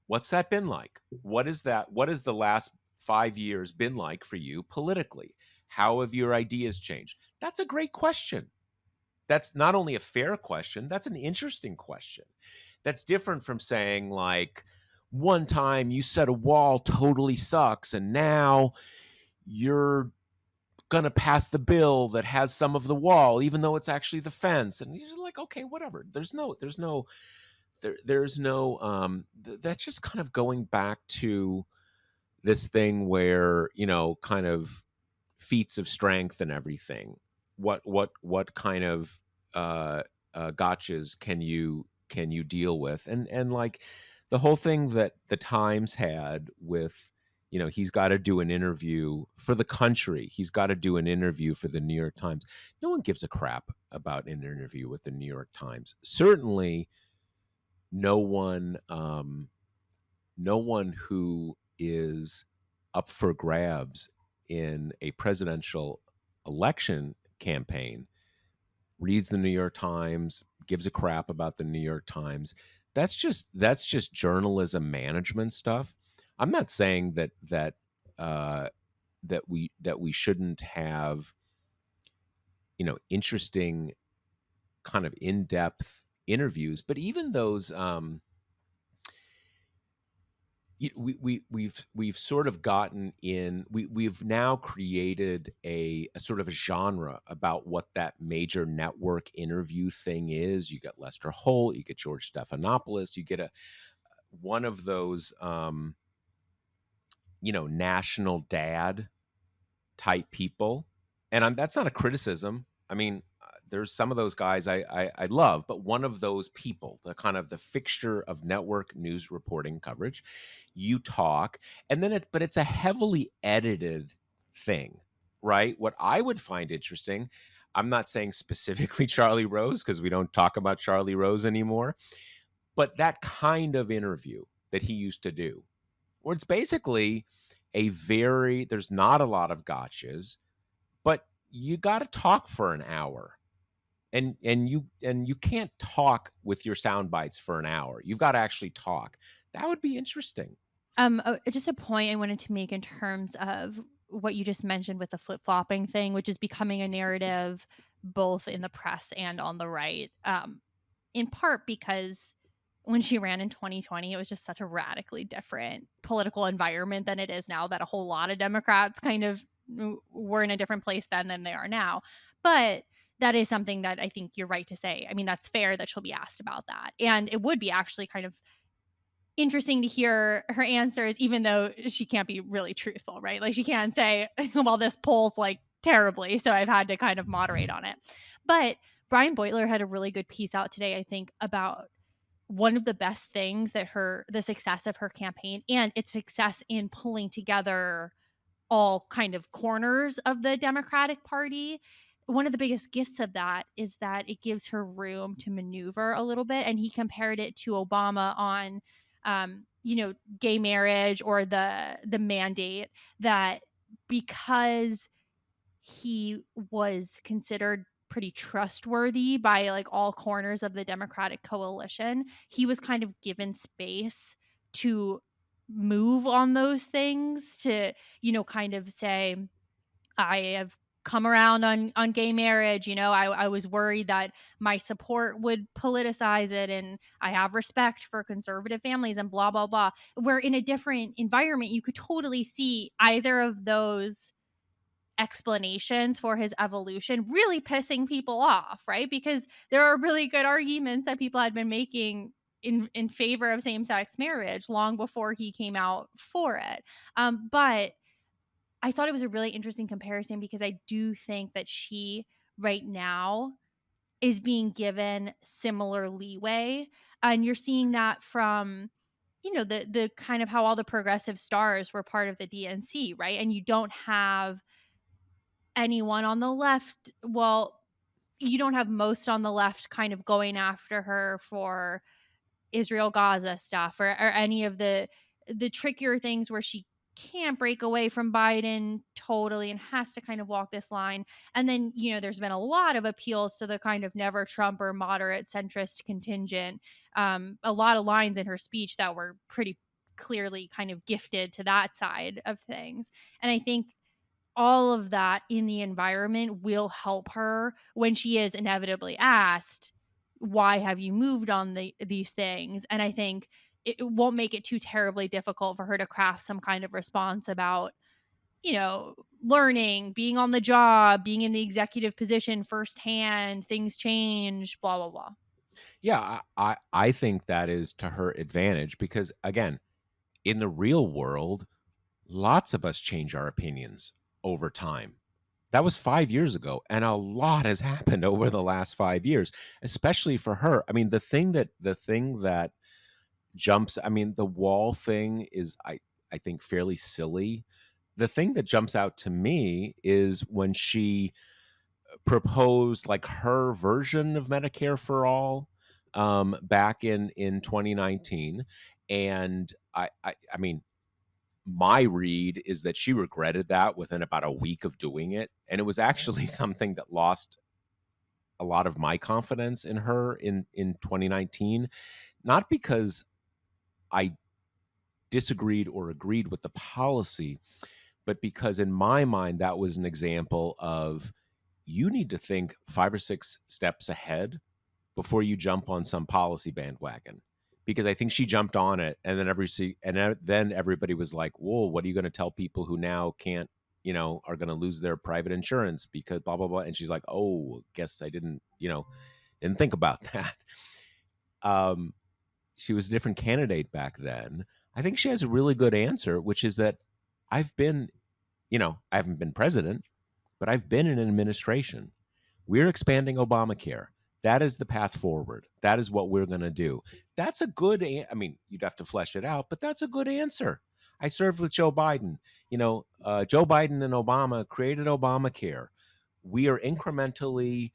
What's that been like? What has the last 5 years been like for you politically? How have your ideas changed? That's a great question. That's not only a fair question, that's an interesting question. That's different from saying, like, one time you said a wall totally sucks, and now you're going to pass the bill that has some of the wall, even though it's actually the fence. And you're like, okay, whatever. That's just kind of going back to this thing where, kind of feats of strength and everything. What kind of gotchas can you deal with? And like the whole thing that the Times had with, he's got to do an interview for the country. He's got to do an interview for the New York Times. No one gives a crap about an interview with the New York Times. Certainly, no one who is up for grabs in a presidential election campaign reads the New York Times, gives a crap about the New York Times. That's just journalism management stuff. I'm not saying uh, that we shouldn't have, interesting kind of in-depth interviews, but even those, we've sort of gotten in, we've now created a sort of a genre about what that major network interview thing is. You get Lester Holt, you get George Stephanopoulos, you get one of those national dad type people. And that's not a criticism. I mean, there's some of those guys I love, but one of those people, the kind of the fixture of network news reporting coverage, you talk, and then but it's a heavily edited thing, right? What I would find interesting, I'm not saying specifically Charlie Rose because we don't talk about Charlie Rose anymore, but that kind of interview that he used to do, where it's basically there's not a lot of gotchas, but you got to talk for an hour, and you can't talk with your sound bites for an hour. You've got to actually talk. That would be interesting. Just a point I wanted to make in terms of what you just mentioned with the flip-flopping thing, which is becoming a narrative both in the press and on the right. In part because when she ran in 2020, it was just such a radically different political environment than it is now, that a whole lot of Democrats kind of were in a different place then than they are now. But that is something that I think you're right to say. I mean, that's fair that she'll be asked about that. And it would be actually kind of interesting to hear her answers, even though she can't be really truthful, right? Like she can't say, well, this polls like terribly, so I've had to kind of moderate on it. But Brian Beutler had a really good piece out today, I think, about one of the best things that the success of her campaign and its success in pulling together all kind of corners of the Democratic Party. One of the biggest gifts of that is that it gives her room to maneuver a little bit. And he compared it to Obama on, gay marriage or the mandate, that because he was considered pretty trustworthy by like all corners of the Democratic coalition, he was kind of given space to move on those things, to, kind of say, I have come around on gay marriage. I was worried that my support would politicize it, and I have respect for conservative families and blah, blah, blah. Where in a different environment, you could totally see either of those explanations for his evolution, really pissing people off, right? Because there are really good arguments that people had been making in favor of same-sex marriage long before he came out for it. But I thought it was a really interesting comparison because I do think that she right now is being given similar leeway, and you're seeing that from, the kind of how all the progressive stars were part of the DNC, right? And you don't have anyone on the left, well, you don't have most on the left kind of going after her for Israel Gaza stuff, or any of the trickier things where she can't break away from Biden totally and has to kind of walk this line. And then, there's been a lot of appeals to the kind of never Trump or moderate centrist contingent. A lot of lines in her speech that were pretty clearly kind of gifted to that side of things. And I think all of that in the environment will help her when she is inevitably asked, why have you moved on these things? And I think it won't make it too terribly difficult for her to craft some kind of response about, learning, being on the job, being in the executive position firsthand, things change, blah, blah, blah. Yeah, I think that is to her advantage because, again, in the real world, lots of us change our opinions over time. That was 5 years ago, and a lot has happened over the last 5 years, especially for her. I mean, the thing that jumps, I mean, the wall thing is, I think, fairly silly. The thing that jumps out to me is when she proposed like her version of Medicare for all back in 2019, and I mean, my read is that she regretted that within about a week of doing it, and it was actually something that lost a lot of my confidence in her in 2019, not because I disagreed or agreed with the policy, but because in my mind that was an example of, you need to think 5 or 6 steps ahead before you jump on some policy bandwagon. Because I think she jumped on it, and then everybody was like, "Whoa, what are you going to tell people who now can't, are going to lose their private insurance because blah blah blah?" And she's like, "Oh, guess I didn't think about that." She was a different candidate back then. I think she has a really good answer, which is that I've been, I haven't been president, but I've been in an administration. We're expanding Obamacare. That is the path forward. That is what we're going to do. That's a good, I mean, you'd have to flesh it out, but that's a good answer. I served with Joe Biden. Joe Biden and Obama created Obamacare. We are incrementally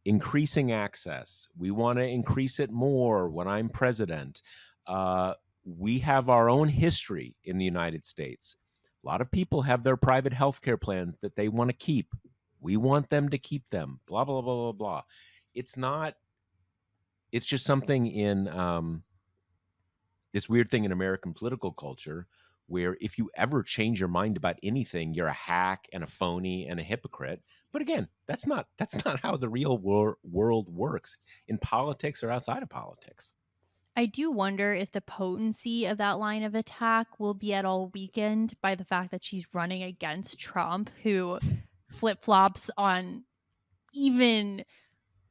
increasing access. We want to increase it more when I'm president. We have our own history in the United States. A lot of people have their private healthcare plans that they want to keep. We want them to keep them, blah, blah, blah, blah, blah. It's just something in this weird thing in American political culture where if you ever change your mind about anything, you're a hack and a phony and a hypocrite. But again, that's not how the real world works in politics or outside of politics. I do wonder if the potency of that line of attack will be at all weakened by the fact that she's running against Trump, who flip-flops on even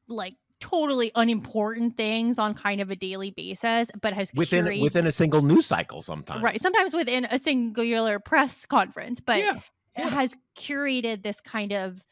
like totally unimportant things on kind of a daily basis, but has curated within a single news cycle sometimes. Right, sometimes within a singular press conference, but Yeah. has curated this kind of,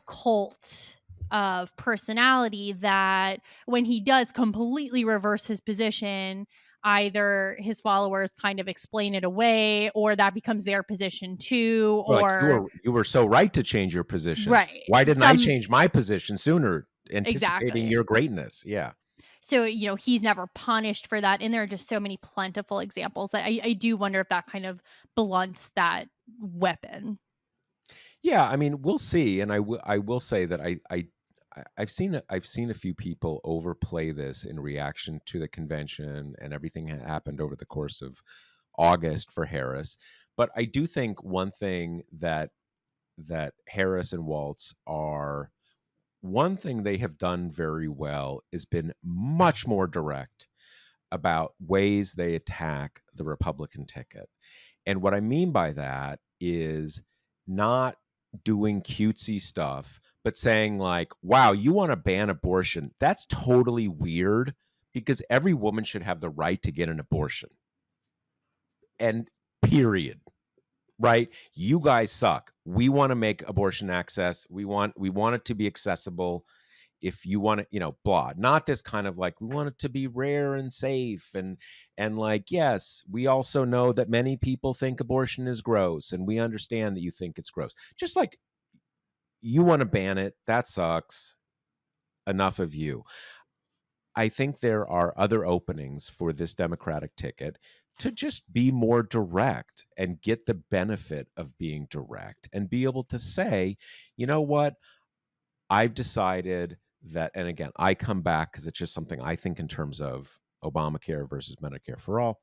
cult of personality that when he does completely reverse his position, either his followers kind of explain it away, or that becomes their position too, Like, or you were so right to change your position. right. Why didn't I change my position sooner, anticipating Exactly. your greatness? Yeah. So, he's never punished for that. And there are just so many plentiful examples that I do wonder if that kind of blunts that weapon. Yeah, I mean, we'll see, and I will say that I've seen a few people overplay this in reaction to the convention and everything that happened over the course of August for Harris. But I do think one thing that Harris and Walz are, one thing they have done very well is been much more direct about ways they attack the Republican ticket. And what I mean by that is not doing cutesy stuff, but saying like, wow, you want to ban abortion? That's totally weird because every woman should have the right to get an abortion. And period. Right? You guys suck. We want to make abortion access. We want it to be accessible. If you want to, blah. Not this kind of like, we want it to be rare and safe and like, yes, we also know that many people think abortion is gross and we understand that you think it's gross. Just like you want to ban it, that sucks. Enough of you. I think there are other openings for this Democratic ticket to just be more direct and get the benefit of being direct and be able to say, you know what, I've decided that, and again, I come back because it's just something I think in terms of Obamacare versus Medicare for all.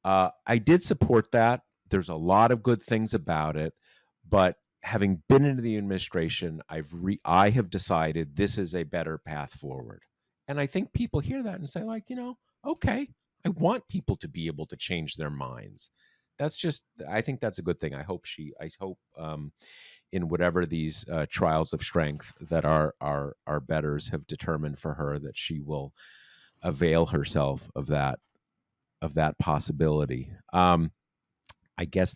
I did support that. There's a lot of good things about it, but having been into the administration, I have decided this is a better path forward. And I think people hear that and say like, okay, I want people to be able to change their minds. I think that's a good thing. I hope in whatever these trials of strength that our betters have determined for her, that she will avail herself of that possibility. I guess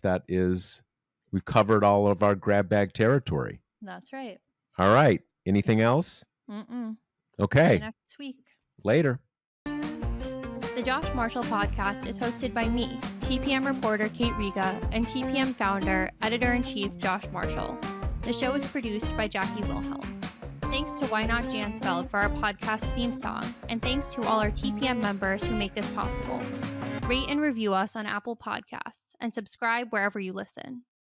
we've covered all of our grab bag territory. That's right. All right. Anything else? Okay. See you next week. Later. The Josh Marshall podcast is hosted by me, TPM reporter Kate Riga, and TPM founder, editor-in-chief Josh Marshall. The show is produced by Jackie Wilhelm. Thanks to Why Not Jansfeld for our podcast theme song, and thanks to all our TPM members who make this possible. Rate and review us on Apple Podcasts, and subscribe wherever you listen.